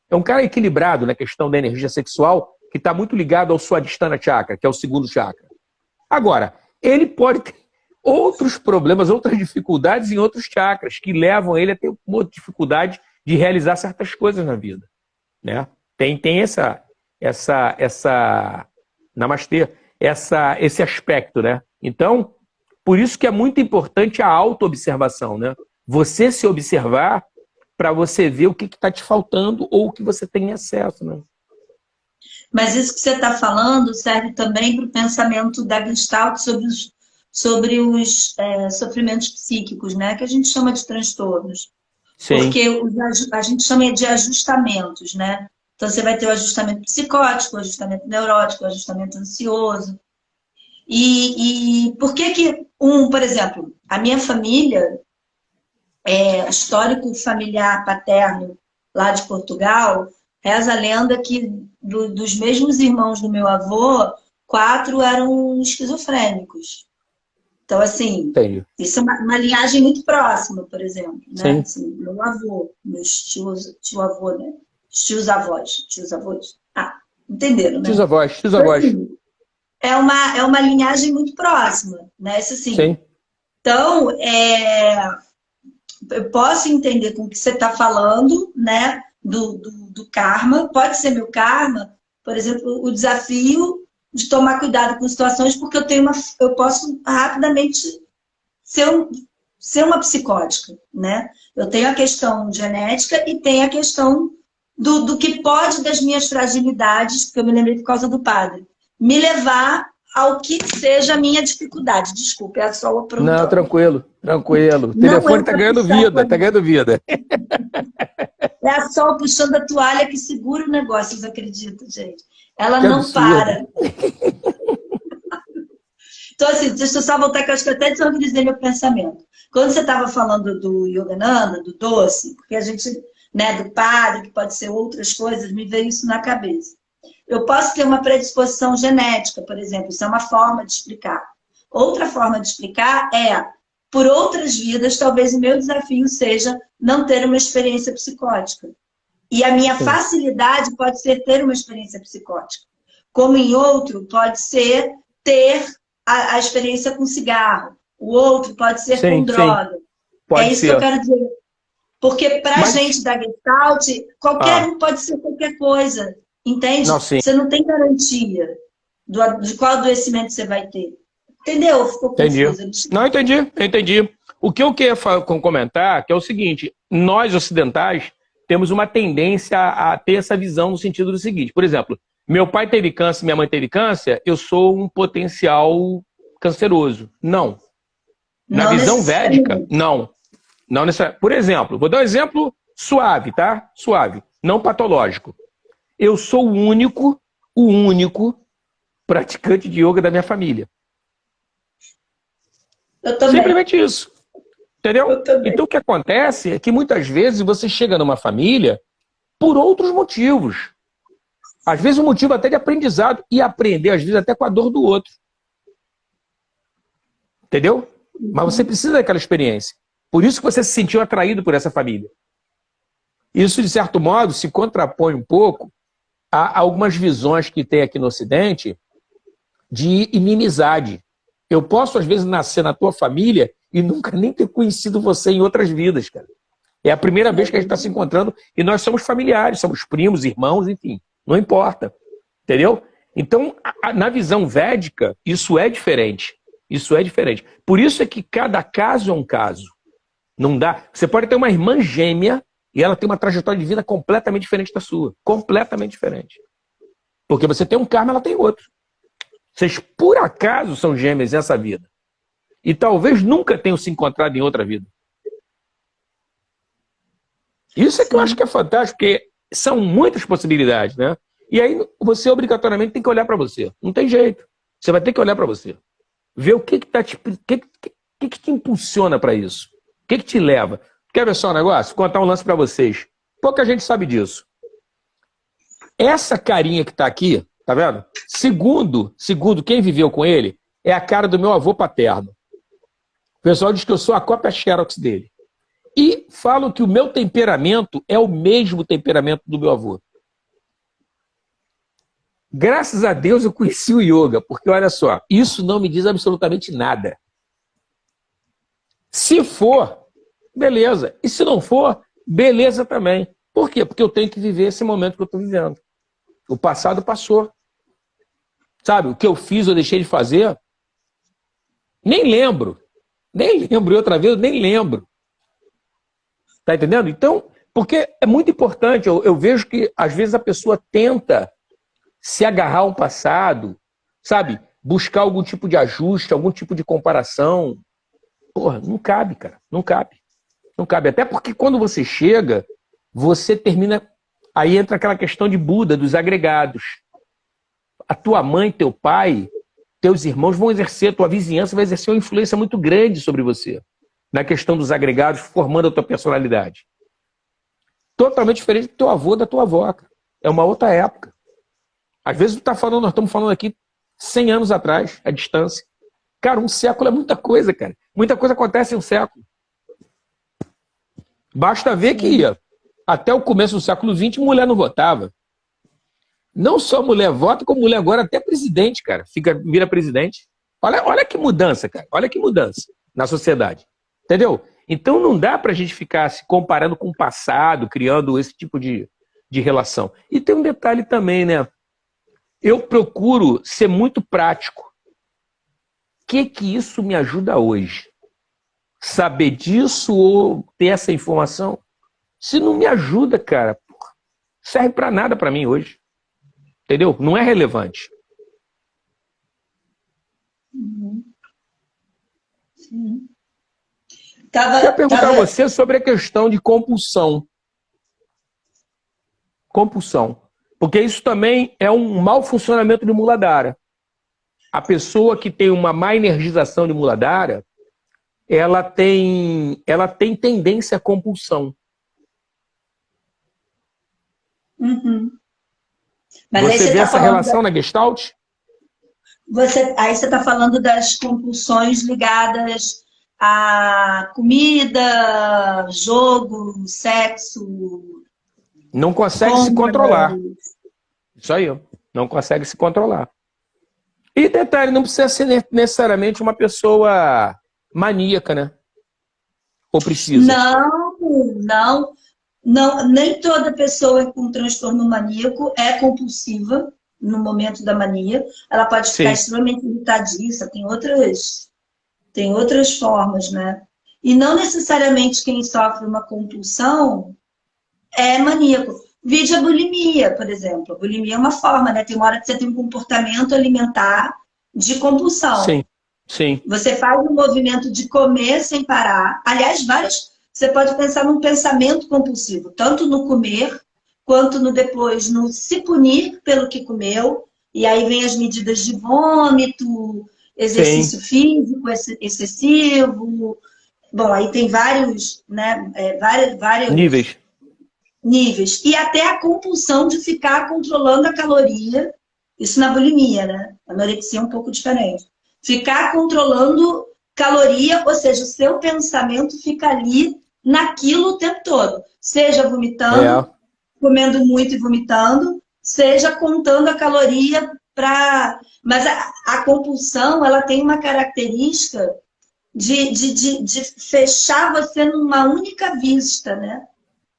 É um cara equilibrado na questão da energia sexual, que está muito ligado ao Swadhisthana Chakra, que é o segundo chakra. Agora, ele pode ter outros problemas, outras dificuldades em outros chakras, que levam ele a ter uma dificuldade de realizar certas coisas na vida. Né? Tem essa namastê, esse aspecto, né? Então, por isso que é muito importante a autoobservação, né? Você se observar para você ver o que está te faltando ou o que você tem acesso, né? Mas isso que você está falando serve também para o pensamento da Gestalt sobre os sofrimentos psíquicos, né? Que a gente chama de transtornos. Sim. Porque a gente chama de ajustamentos, né? Então você vai ter o ajustamento psicótico, o ajustamento neurótico, o ajustamento ansioso. E por que por exemplo, a minha família, histórico familiar paterno lá de Portugal, reza a lenda que dos mesmos irmãos do meu avô, 4 eram esquizofrênicos. Então, assim, entendi. Isso é uma linhagem muito próxima, por exemplo. Né? Assim, meu avô, meus tio-avô, né? Tios-avós. Entenderam, né? Tios-avós. Então, assim, é uma linhagem muito próxima, né? Isso assim. Sim. Então, eu posso entender com o que você está falando, né? Do karma. Pode ser meu karma, por exemplo, o desafio de tomar cuidado com situações, porque eu posso rapidamente ser uma psicótica, né? Eu tenho a questão genética e tenho a questão do que pode, das minhas fragilidades, porque eu me lembrei por causa do padre, me levar ao que seja a minha dificuldade. Desculpa, é só o pronto. Não, tranquilo. O telefone está ganhando vida, É a Sol puxando a toalha que segura o negócio, vocês acreditam, gente? Ela não para. Então, assim, deixa eu só voltar, que eu acho que eu até desorganizei meu pensamento. Quando você estava falando do Yogananda, do doce, porque a gente, né, do padre, que pode ser outras coisas, me veio isso na cabeça. Eu posso ter uma predisposição genética, por exemplo, isso é uma forma de explicar. Outra forma de explicar por outras vidas, talvez o meu desafio seja não ter uma experiência psicótica. E a minha facilidade pode ser ter uma experiência psicótica. Como em outro, pode ser ter a experiência com cigarro. O outro pode ser com droga. É isso que eu quero dizer. Porque para a gente da Gestalt, qualquer um pode ser qualquer coisa. Entende? Você não tem garantia de qual adoecimento você vai ter. Entendeu? Ficou confusa. Não, entendi. O que eu queria comentar que é o seguinte, nós ocidentais temos uma tendência a ter essa visão no sentido do seguinte, por exemplo, meu pai teve câncer, minha mãe teve câncer, eu sou um potencial canceroso. Não. Na visão védica, não. Não necessariamente. Por exemplo, vou dar um exemplo suave, tá? Suave, não patológico. Eu sou o único praticante de yoga da minha família. Eu também. Simplesmente isso. Entendeu? Então o que acontece é que muitas vezes você chega numa família por outros motivos. Às vezes um motivo até de aprendizado e aprender, às vezes até com a dor do outro. Entendeu? Mas você precisa daquela experiência. Por isso que você se sentiu atraído por essa família. Isso, de certo modo, se contrapõe um pouco a algumas visões que tem aqui no Ocidente de inimizade. Eu posso, às vezes, nascer na tua família e nunca nem ter conhecido você em outras vidas, cara. É a primeira vez que a gente está se encontrando e nós somos familiares, somos primos, irmãos, enfim. Não importa. Entendeu? Então, na visão védica, isso é diferente. Isso é diferente. Por isso é que cada caso é um caso. Não dá. Você pode ter uma irmã gêmea e ela tem uma trajetória de vida completamente diferente da sua. Completamente diferente. Porque você tem um karma, ela tem outro. Vocês, por acaso, são gêmeas nessa vida. E talvez nunca tenham se encontrado em outra vida. Isso é que eu acho que é fantástico, porque são muitas possibilidades, né? E aí você obrigatoriamente tem que olhar para você. Não tem jeito. Você vai ter que olhar para você. Ver o que te impulsiona para isso. O que te leva. Quer ver só um negócio? Vou contar um lance para vocês. Pouca gente sabe disso. Essa carinha que está aqui, tá vendo? Segundo quem viveu com ele, é a cara do meu avô paterno. O pessoal diz que eu sou a cópia xerox dele. E falam que o meu temperamento é o mesmo temperamento do meu avô. Graças a Deus eu conheci o yoga, porque olha só, isso não me diz absolutamente nada. Se for, beleza. E se não for, beleza também. Por quê? Porque eu tenho que viver esse momento que eu estou vivendo. O passado passou. Sabe, o que eu fiz ou deixei de fazer, nem lembro. Nem lembro. E outra vez, eu nem lembro. Tá entendendo? Então, porque é muito importante, eu vejo que às vezes a pessoa tenta se agarrar ao passado, sabe? Buscar algum tipo de ajuste, algum tipo de comparação. Porra, não cabe, cara. Não cabe. Não cabe. Até porque quando você chega, você termina... Aí entra aquela questão de Buda, dos agregados. A tua mãe, teu pai, teus irmãos vão exercer, tua vizinhança vai exercer uma influência muito grande sobre você. Na questão dos agregados, formando a tua personalidade. Totalmente diferente do teu avô, da tua avó, cara. É uma outra época. Às vezes nós estamos falando aqui 100 anos atrás, a distância. Cara, um século é muita coisa, cara. Muita coisa acontece em um século. Basta ver que até o começo do século XX, mulher não votava. Não só mulher vota, como mulher agora até presidente, cara. Vira presidente. Olha que mudança, cara. Olha que mudança na sociedade. Entendeu? Então não dá pra gente ficar se comparando com o passado, criando esse tipo de relação. E tem um detalhe também, né? Eu procuro ser muito prático. O que isso me ajuda hoje? Saber disso ou ter essa informação? Se não me ajuda, cara, serve pra nada pra mim hoje. Entendeu? Não é relevante. Sim. Quero perguntar a você sobre a questão de compulsão. Compulsão. Porque isso também é um mau funcionamento de Muladhara. A pessoa que tem uma má energização de Muladhara, ela tem tendência à compulsão. Uhum. Mas você vê essa relação na Gestalt? Aí você está falando das compulsões ligadas a comida, jogo, sexo. Não consegue se controlar. Isso aí, ó. Não consegue se controlar. E detalhe, não precisa ser necessariamente uma pessoa maníaca, né? Ou precisa? Não, nem toda pessoa com transtorno maníaco é compulsiva. no momento da mania, ela pode ficar extremamente irritadiça, tem outras formas, né? E não necessariamente quem sofre uma compulsão é maníaco. Vide a bulimia, por exemplo. A bulimia é uma forma, né? Tem uma hora que você tem um comportamento alimentar de compulsão. Sim, sim. Você faz um movimento de comer sem parar. Aliás, você pode pensar num pensamento compulsivo, tanto no comer, quanto no depois, no se punir pelo que comeu. E aí vem as medidas de vômito, exercício físico excessivo. Bom, aí tem vários, né? Vários níveis. E até a compulsão de ficar controlando a caloria. Isso na bulimia, né? A anorexia é um pouco diferente. Ficar controlando caloria, ou seja, o seu pensamento fica ali naquilo o tempo todo. Seja vomitando, comendo muito e vomitando, seja contando a caloria para... Mas a compulsão, ela tem uma característica de fechar você numa única vista, né?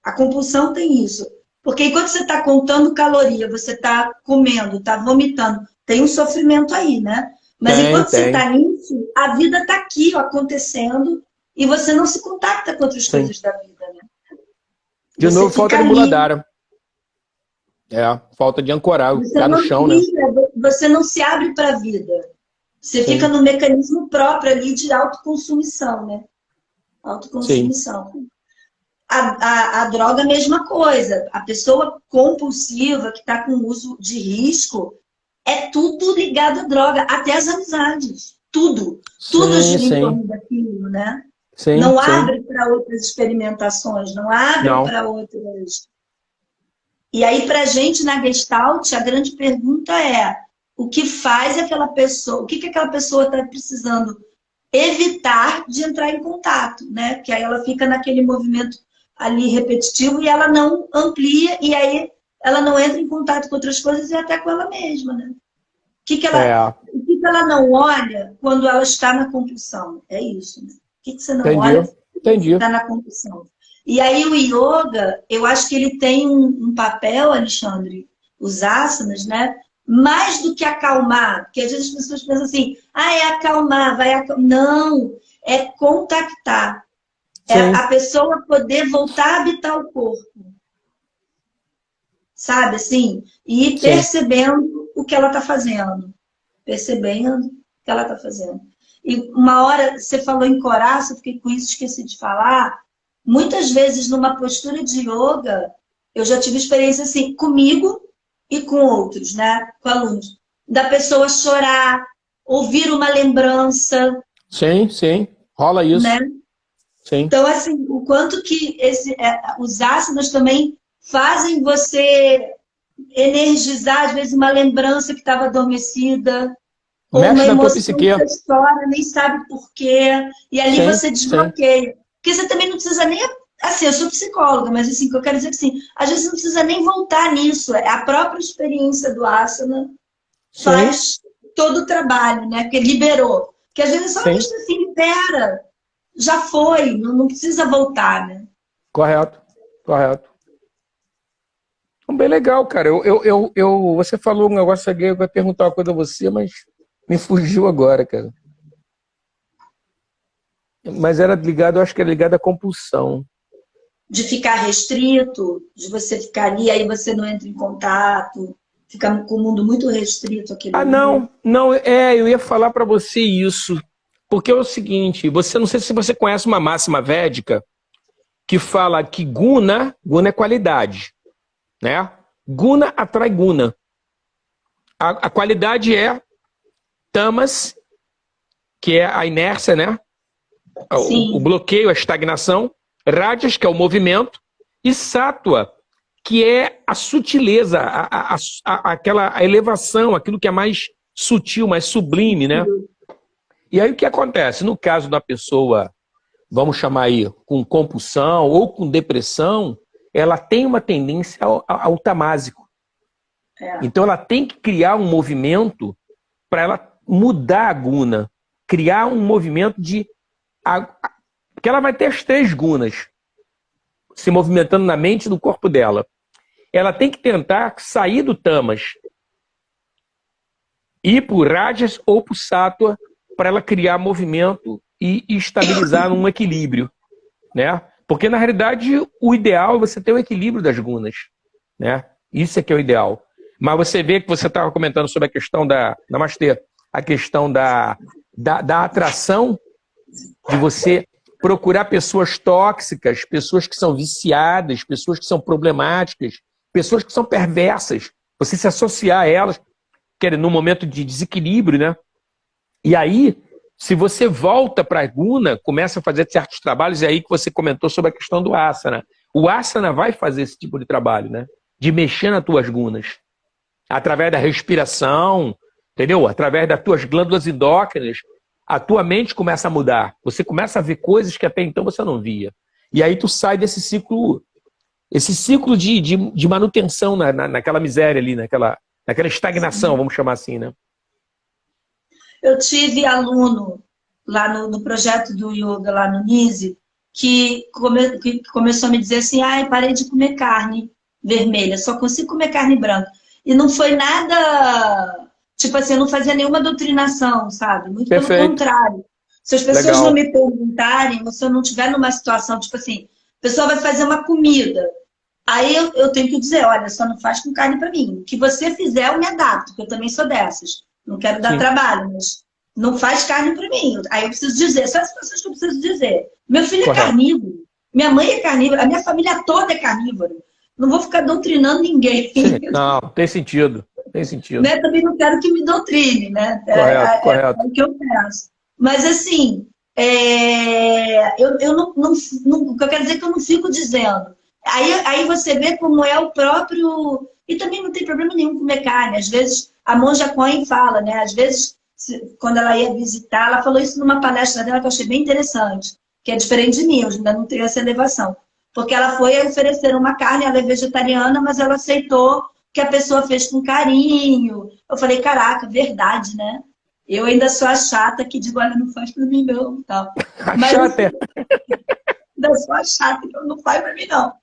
A compulsão tem isso. Porque enquanto você está contando caloria, você está comendo, está vomitando, tem um sofrimento aí, né? Mas enquanto você está nisso, a vida está aqui, ó, acontecendo, e você não se contacta com outras coisas da vida, né? De novo, falta de muladara. Falta de ancorar, tá no chão, né? Você não se abre para a vida. Você fica no mecanismo próprio ali de autoconsumição, né? Autoconsumição. A droga, a mesma coisa. A pessoa compulsiva que está com uso de risco, é tudo ligado à droga, até as amizades. Tudo gira em torno daquilo, né? Não abre para outras experimentações, não abre para outras... E aí, para a gente, na Gestalt, a grande pergunta é o que faz aquela pessoa, o que aquela pessoa está precisando evitar de entrar em contato, né? Que aí ela fica naquele movimento ali repetitivo e ela não amplia, e aí ela não entra em contato com outras coisas e até com ela mesma, né? O que ela não olha quando ela está na compulsão? É isso, né? O que você não olha quando está na compulsão? E aí o yoga, eu acho que ele tem um papel, Alexandre, os asanas, né? Mais do que acalmar, porque às vezes as pessoas pensam assim, é acalmar, vai acalmar. Não, é contactar. É a pessoa poder voltar a habitar o corpo. Sabe, assim? E ir percebendo o que ela está fazendo. Percebendo o que ela está fazendo. E uma hora, você falou em coração, eu fiquei com isso, esqueci de falar. Muitas vezes, numa postura de yoga, eu já tive experiência assim, comigo e com outros, né? Com alunos. Da pessoa chorar, ouvir uma lembrança. Sim. Rola isso. Né? Então, assim, o quanto que os asanas também fazem você energizar, às vezes, uma lembrança que estava adormecida, ou uma emoção que você chora, nem sabe por quê, e ali você desbloqueia. Porque você também não precisa nem... Assim, eu sou psicóloga, mas assim, que eu quero dizer que assim, às vezes você não precisa nem voltar nisso. A própria experiência do asana faz todo o trabalho, né? Porque liberou. Porque às vezes só isso assim, libera. Já foi, não precisa voltar, né? Correto. Bem legal, cara. Você falou um negócio aqui, eu ia perguntar uma coisa a você, mas me fugiu agora, cara. Mas era ligado, eu acho que era ligado à compulsão. De ficar restrito, de você ficar ali, aí você não entra em contato, fica com o mundo muito restrito. Não, eu ia falar para você isso. Porque é o seguinte, não sei se você conhece uma máxima védica que fala que guna é qualidade, né? Guna atrai guna. A qualidade é tamas, que é a inércia, né? O bloqueio, a estagnação. Rajas, que é o movimento. E sattva, que é a sutileza, a elevação, aquilo que é mais sutil, mais sublime, né? E aí o que acontece? No caso da pessoa, vamos chamar aí, com compulsão ou com depressão, ela tem uma tendência ao tamásico. Então ela tem que criar um movimento para ela mudar a guna, criar um movimento porque ela vai ter as 3 gunas se movimentando na mente e no corpo dela. Ela tem que tentar sair do tamas ir para o Rajas ou para o Sattva para ela criar movimento e estabilizar num equilíbrio, né? Porque, na realidade, o ideal é você ter o equilíbrio das gunas, né? Isso é que é o ideal. Mas você vê que você estava comentando sobre a questão Namastê, a questão da atração, de você procurar pessoas tóxicas, pessoas que são viciadas, pessoas que são problemáticas, pessoas que são perversas. Você se associar a elas, que no momento de desequilíbrio, né? E aí, se você volta para a guna, começa a fazer certos trabalhos, é aí que você comentou sobre a questão do asana. O asana vai fazer esse tipo de trabalho, né? De mexer nas tuas gunas. Através da respiração, entendeu? Através das tuas glândulas endócrinas, a tua mente começa a mudar. Você começa a ver coisas que até então você não via. E aí tu sai desse ciclo, esse ciclo de manutenção naquela miséria ali, naquela estagnação, vamos chamar assim, né? Eu tive aluno lá no projeto do yoga, lá no NISE, que começou a me dizer assim, ai, parei de comer carne vermelha, só consigo comer carne branca. E não foi nada, tipo assim, eu não fazia nenhuma doutrinação, sabe? Muito Perfeito. pelo contrário. Se as pessoas não me perguntarem, ou se eu não estiver numa situação, tipo assim, a pessoa vai fazer uma comida, aí eu tenho que dizer, olha, só não faz com carne para mim. O que você fizer, eu me adapto, porque eu também sou dessas. Não quero dar trabalho, mas não faz carne para mim. Aí eu preciso dizer, são as situações que eu preciso dizer. Meu filho é carnívoro, minha mãe é carnívora, a minha família toda é carnívora. Não vou ficar doutrinando ninguém. Sim, não, tem sentido. Tem sentido. Né? Também não quero que me doutrine, né? Correto. É o que eu peço. Mas, assim, o que eu quero dizer é que eu não fico dizendo. Aí você vê como é o próprio... E também não tem problema nenhum comer carne. Às vezes, a Monja Coen fala, né? Às vezes, quando ela ia visitar, ela falou isso numa palestra dela que eu achei bem interessante, que é diferente de mim, eu ainda não tenho essa elevação. Porque ela foi oferecer uma carne, ela é vegetariana, mas ela aceitou que a pessoa fez com carinho. Eu falei, caraca, verdade, né? Eu ainda sou a chata que digo, olha, não faz pra mim não. Tal. Mas, chata. Ainda sou a chata que não faz pra mim não.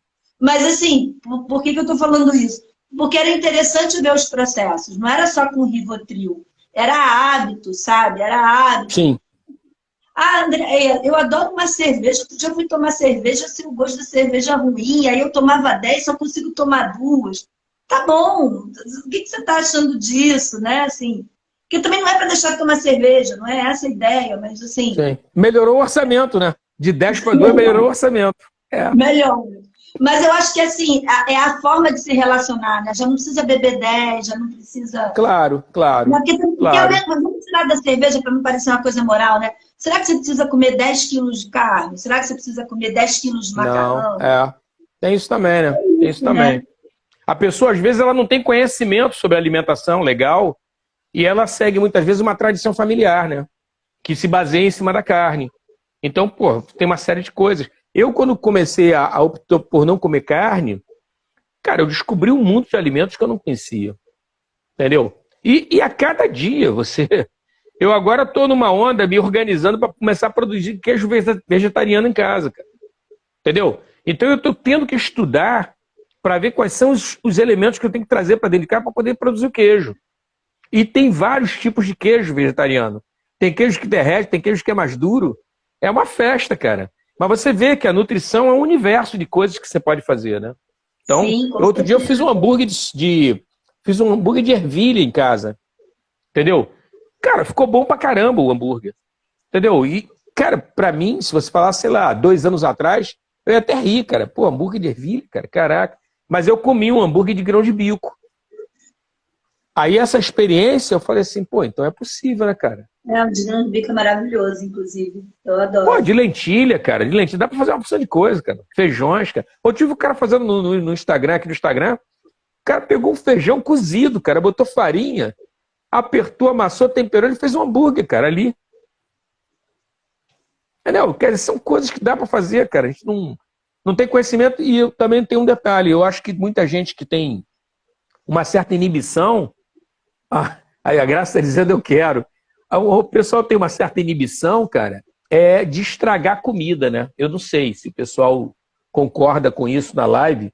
Mas assim, por que eu tô falando isso? Porque era interessante ver os processos. Não era só com o Rivotril. Era hábito, sabe? Era hábito. Sim. Ah, André, eu adoro uma cerveja. Outro dia eu fui tomar cerveja, assim, o gosto da cerveja ruim. Aí eu tomava 10, só consigo tomar 2. Tá bom. O que você tá achando disso, né? Assim, porque também não é para deixar de tomar cerveja, não é essa a ideia, mas assim... Sim. Melhorou o orçamento, né? De 10 para 2 melhorou o orçamento. Melhor. Mas eu acho que, assim, é a forma de se relacionar, né? Já não precisa beber 10, já não precisa... Claro. Porque vamos tirar da cerveja para não parecer uma coisa moral, né? Será que você precisa comer 10 quilos de carne? Será que você precisa comer 10 quilos de macarrão? Não, tem isso também, né? Tem isso também. A pessoa, às vezes, ela não tem conhecimento sobre alimentação legal e ela segue, muitas vezes, uma tradição familiar, né? Que se baseia em cima da carne. Então, pô, tem uma série de coisas. Eu, quando comecei a optar por não comer carne, cara, eu descobri um mundo de alimentos que eu não conhecia. Entendeu? E a cada dia Eu agora estou numa onda me organizando para começar a produzir queijo vegetariano em casa, cara. Entendeu? Então eu estou tendo que estudar para ver quais são os elementos que eu tenho que trazer para dentro de casa para poder produzir o queijo. E tem vários tipos de queijo vegetariano. Tem queijo que derrete, tem queijo que é mais duro. É uma festa, cara. Mas você vê que a nutrição é um universo de coisas que você pode fazer, né? Então, sim, outro dia eu fiz um hambúrguer fiz um hambúrguer de ervilha em casa. Entendeu? Cara, ficou bom pra caramba o hambúrguer. Entendeu? E, cara, pra mim, se você falasse, sei lá, 2 anos atrás, eu ia até rir, cara. Pô, hambúrguer de ervilha, cara, caraca. Mas eu comi um hambúrguer de grão de bico. Aí essa experiência, eu falei assim, pô, então é possível, né, cara? O de grão de bico é maravilhoso, inclusive. Eu adoro. Pô, de lentilha, cara. De lentilha. Dá pra fazer uma porção de coisa, cara. Feijões, cara. Eu tive o cara fazendo no Instagram, aqui no Instagram. O cara pegou um feijão cozido, cara. Botou farinha, apertou, amassou, temperou. Ele fez um hambúrguer, cara, ali. Entendeu? Cara, são coisas que dá pra fazer, cara. A gente não tem conhecimento. E eu também tenho um detalhe. Eu acho que muita gente que tem uma certa inibição... aí a Graça está dizendo eu quero. O pessoal tem uma certa inibição, cara, de estragar comida, né? Eu não sei se o pessoal concorda com isso na live,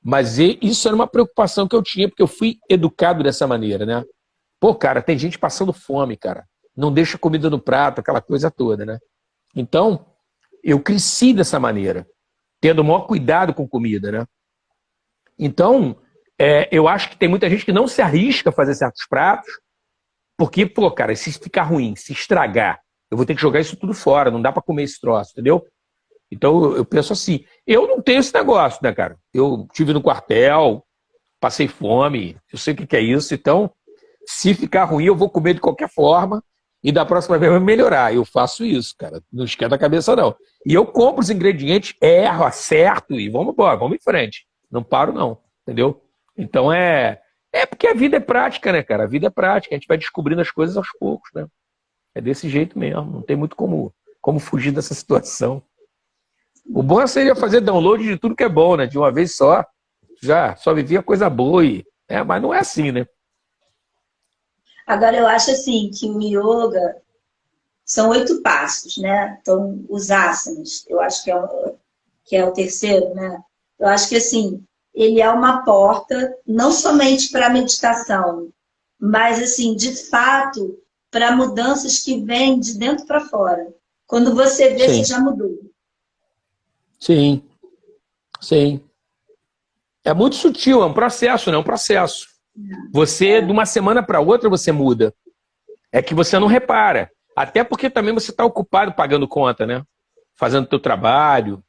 mas isso era uma preocupação que eu tinha, porque eu fui educado dessa maneira, né? Pô, cara, tem gente passando fome, cara. Não deixa comida no prato, aquela coisa toda, né? Então, eu cresci dessa maneira, tendo o maior cuidado com comida, né? Então, eu acho que tem muita gente que não se arrisca a fazer certos pratos, porque, pô, cara, se ficar ruim, se estragar, eu vou ter que jogar isso tudo fora, não dá pra comer esse troço, entendeu? Então, eu penso assim, eu não tenho esse negócio, né, cara? Eu tive no quartel, passei fome, eu sei o que é isso, então, se ficar ruim, eu vou comer de qualquer forma e da próxima vez vai melhorar. Eu faço isso, cara, não esquenta a cabeça, não. E eu compro os ingredientes, erro, acerto e vamos embora, vamos em frente. Não paro, não, entendeu? Então, porque a vida é prática, né, cara? A vida é prática, a gente vai descobrindo as coisas aos poucos, né? É desse jeito mesmo, não tem muito como fugir dessa situação. O bom seria fazer download de tudo que é bom, né? De uma vez só. Já só vivia coisa boa, mas não é assim, né? Agora, eu acho assim que o yoga são 8 passos, né? Então, os asanas, eu acho que é o terceiro, né? Eu acho que assim, ele é uma porta não somente para a meditação, mas assim, de fato, para mudanças que vêm de dentro para fora. Quando você vê, Sim. você já mudou. Sim, sim. É muito sutil, é um processo, né? É um processo. Você, de uma semana para outra, você muda. É que você não repara. Até porque também você está ocupado pagando conta, né? Fazendo o teu trabalho,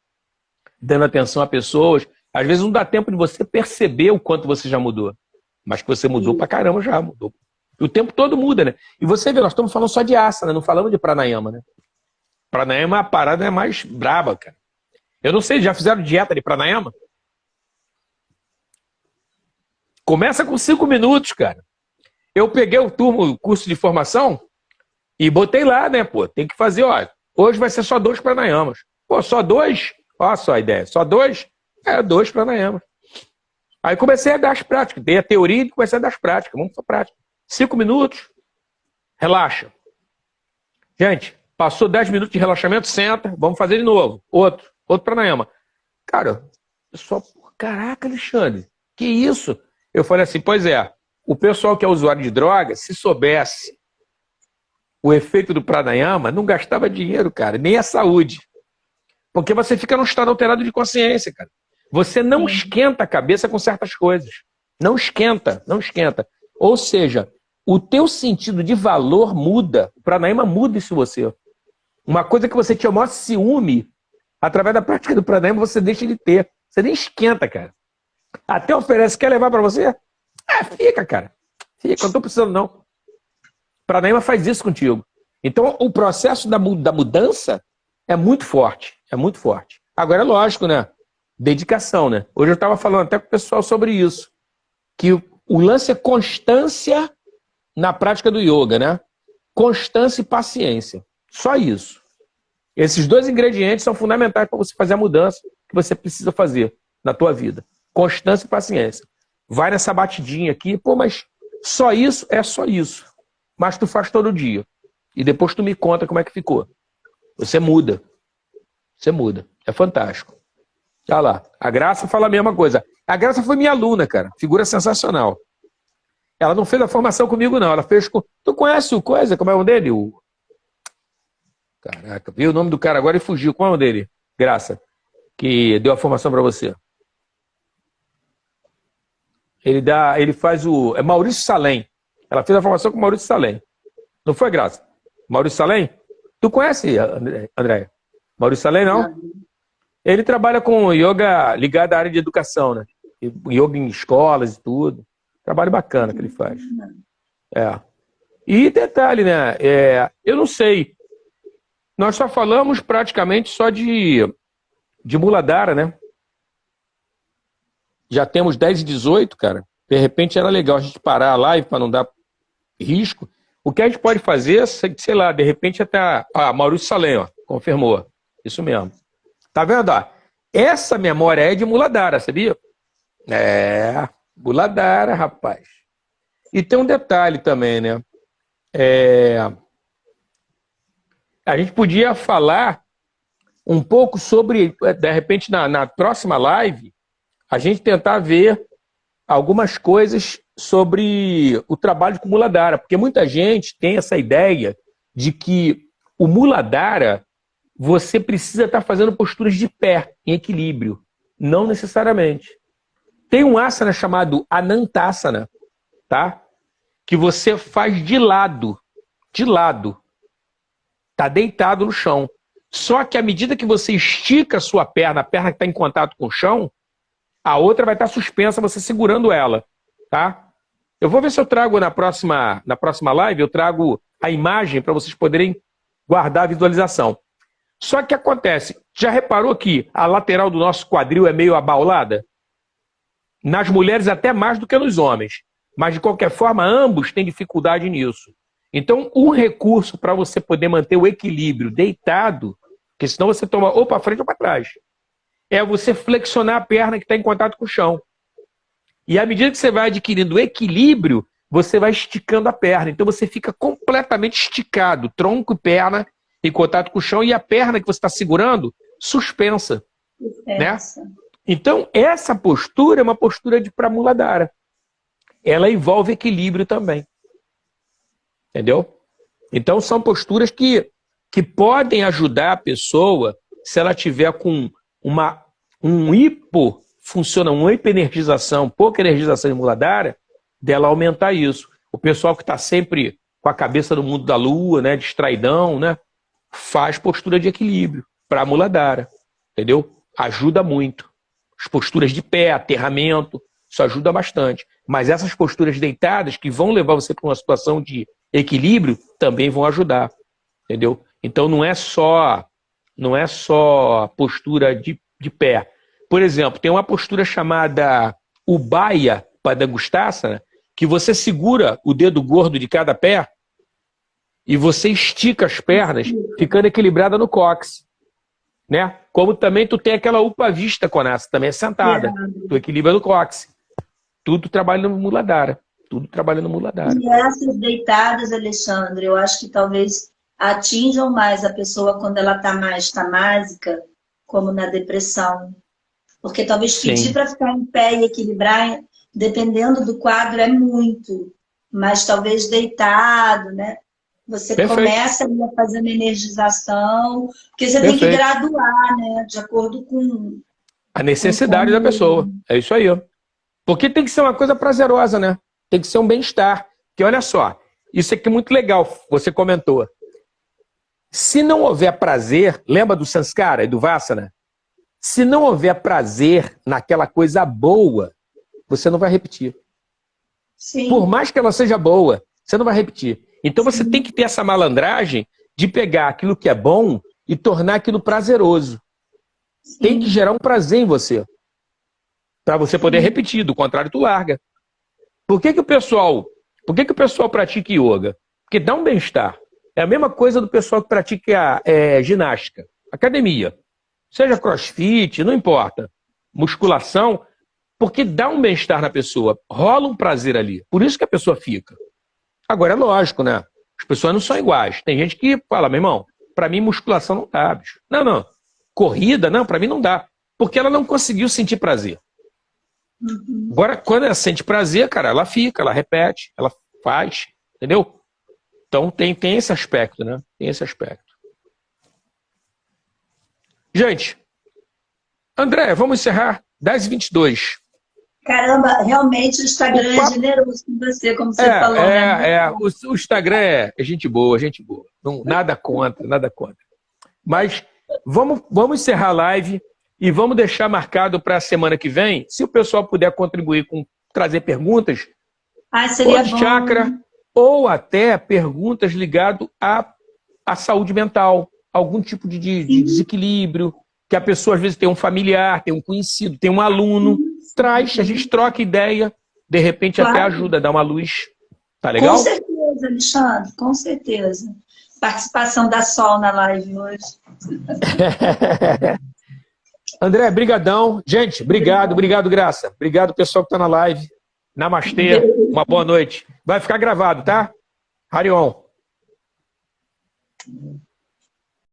dando atenção a pessoas. Às vezes não dá tempo de você perceber o quanto você já mudou. Mas que você mudou pra caramba já, mudou. E o tempo todo muda, né? E você vê, nós estamos falando só de asana, não falamos de pranayama, né? Pranayama, a parada é mais braba, cara. Eu não sei, já fizeram dieta de pranayama? Começa com 5 minutos, cara. Eu peguei o curso de formação e botei lá, né, pô? Tem que fazer, ó. Hoje vai ser só 2 pranayamas. Pô, só 2? Ó só a ideia. Só 2? 2 pranayamas. Aí comecei a dar as práticas. Dei a teoria e comecei a dar as práticas. Vamos para a prática. 5 minutos, relaxa. Gente, passou 10 minutos de relaxamento, senta, vamos fazer de novo. Outro pranayama. Cara, só, caraca, Alexandre, que isso? Eu falei assim, pois é, o pessoal que é usuário de droga, se soubesse o efeito do pranayama, não gastava dinheiro, cara, nem a saúde. Porque você fica num estado alterado de consciência, cara. Você não esquenta a cabeça com certas coisas. Não esquenta, não esquenta. Ou seja, o teu sentido de valor muda. O pranayama muda isso em você. Uma coisa que você tinha o maior ciúme, através da prática do pranayama, você deixa de ter. Você nem esquenta, cara. Até oferece, quer levar para você? Fica, cara. Fica, não tô precisando, não. Pranayama faz isso contigo. Então, o processo da mudança é muito forte. É muito forte. Agora, é lógico, né? Dedicação, né? Hoje eu estava falando até com o pessoal sobre isso. Que o lance é constância na prática do yoga, né? Constância e paciência. Só isso. Esses 2 ingredientes são fundamentais para você fazer a mudança que você precisa fazer na tua vida. Constância e paciência. Vai nessa batidinha aqui, pô, mas só isso? É só isso. Mas tu faz todo dia. E depois tu me conta como é que ficou. Você muda. Você muda. É fantástico. Olha lá. A Graça fala a mesma coisa. A Graça foi minha aluna, cara. Figura sensacional. Ela não fez a formação comigo, não. Ela fez com... Tu conhece o coisa? Como é o nome dele? Caraca, viu o nome do cara agora e fugiu. Qual é o nome dele? Graça. Que deu a formação para você. Ele faz o... É Maurício Salem. Ela fez a formação com o Maurício Salem. Não foi, Graça? Maurício Salem? Tu conhece, Andréia? Maurício Salem, não? Ele trabalha com yoga ligado à área de educação, né? Yoga em escolas e tudo. Trabalho bacana que ele faz. E detalhe, né? Eu não sei. Nós só falamos praticamente só de Muladhara, né? Já temos 10 e 18, cara. De repente era legal a gente parar a live para não dar risco. O que a gente pode fazer, sei lá, de repente até... Maurício Salem, ó, confirmou. Isso mesmo. Tá vendo? Ó? Essa memória é de Muladhara, sabia? Muladhara, rapaz. E tem um detalhe também, né? A gente podia falar um pouco sobre, de repente, na próxima live, a gente tentar ver algumas coisas sobre o trabalho com Muladhara, porque muita gente tem essa ideia de que o Muladhara você precisa estar fazendo posturas de pé, em equilíbrio. Não necessariamente. Tem um asana chamado Anantasana, tá? Que você faz de lado. De lado. Tá deitado no chão. Só que à medida que você estica a sua perna, a perna que está em contato com o chão, a outra vai estar suspensa, você segurando ela, tá? Eu vou ver se eu trago na próxima live, eu trago a imagem para vocês poderem guardar a visualização. Só que acontece, já reparou que a lateral do nosso quadril é meio abaulada? Nas mulheres até mais do que nos homens. Mas de qualquer forma, ambos têm dificuldade nisso. Então, um recurso para você poder manter o equilíbrio deitado, porque senão você toma ou para frente ou para trás, é você flexionar a perna que está em contato com o chão. E à medida que você vai adquirindo equilíbrio, você vai esticando a perna. Então você fica completamente esticado, tronco e perna em contato com o chão, e a perna que você está segurando, suspensa. Né? Então, essa postura é uma postura para Muladhara. Ela envolve equilíbrio também. Entendeu? Então, são posturas que podem ajudar a pessoa, se ela tiver com uma hipoenergização, pouca energização em Muladhara, dela aumentar isso. O pessoal que está sempre com a cabeça no mundo da lua, né, distraidão, né, faz postura de equilíbrio para Muladhara, entendeu? Ajuda muito. As posturas de pé, aterramento, isso ajuda bastante. Mas essas posturas deitadas, que vão levar você para uma situação de equilíbrio, também vão ajudar, entendeu? Então não é só postura de pé. Por exemplo, tem uma postura chamada Ubhaya Padangusthasana, que você segura o dedo gordo de cada pé e você estica as pernas, ficando equilibrada no cóccix. Né? Como também tu tem aquela Upavista Konasana, também é sentada. Tu equilibra no cóccix. Tudo trabalha no Muladhara. Tudo trabalha no Muladhara. E essas deitadas, Alexandre, eu acho que talvez atinjam mais a pessoa quando ela está mais tamásica, como na depressão. Porque talvez pedir para ficar em pé e equilibrar, dependendo do quadro, é muito. Mas talvez deitado, né? Você começa a fazer uma energização, porque você tem que graduar, né? De acordo com a necessidade da pessoa. É isso aí. Porque tem que ser uma coisa prazerosa, né? Tem que ser um bem-estar. Porque olha só, isso aqui é muito legal, você comentou. Se não houver prazer, lembra do Sanskara e do Vasana? Se não houver prazer naquela coisa boa, você não vai repetir. Sim. Por mais que ela seja boa, você não vai repetir. Então você tem que ter essa malandragem de pegar aquilo que é bom e tornar aquilo prazeroso. Sim. Tem que gerar um prazer em você. Para você poder repetir, do contrário tu larga. Por que o pessoal pratica yoga? Porque dá um bem-estar. É a mesma coisa do pessoal que pratica ginástica, academia. Seja crossfit, não importa. Musculação, porque dá um bem-estar na pessoa. Rola um prazer ali. Por isso que a pessoa fica. Agora é lógico, né? As pessoas não são iguais. Tem gente que fala, meu irmão, pra mim musculação não dá, bicho. Não. Corrida, não, pra mim não dá. Porque ela não conseguiu sentir prazer. Agora, quando ela sente prazer, cara, ela fica, ela repete, ela faz, entendeu? Então tem esse aspecto, né? Tem esse aspecto. Gente, André, vamos encerrar 10h22. Caramba, realmente o Instagram é generoso com você, como você falou. né? O Instagram é gente boa, gente boa. Não, nada contra. Mas vamos encerrar a live e vamos deixar marcado para a semana que vem, se o pessoal puder contribuir com trazer perguntas, seria ou de bom. chakra, ou até perguntas ligadas à saúde mental, algum tipo de desequilíbrio, que a pessoa às vezes tem um familiar, tem um conhecido, tem um aluno, traz, a gente troca ideia, de repente até ajuda a dar uma luz. Tá legal? Com certeza, Alexandre, com certeza. Participação da Sol na live hoje. André, brigadão. Gente, obrigado, Graça. Obrigado, pessoal que está na live. Namastê, uma boa noite. Vai ficar gravado, tá? Harion.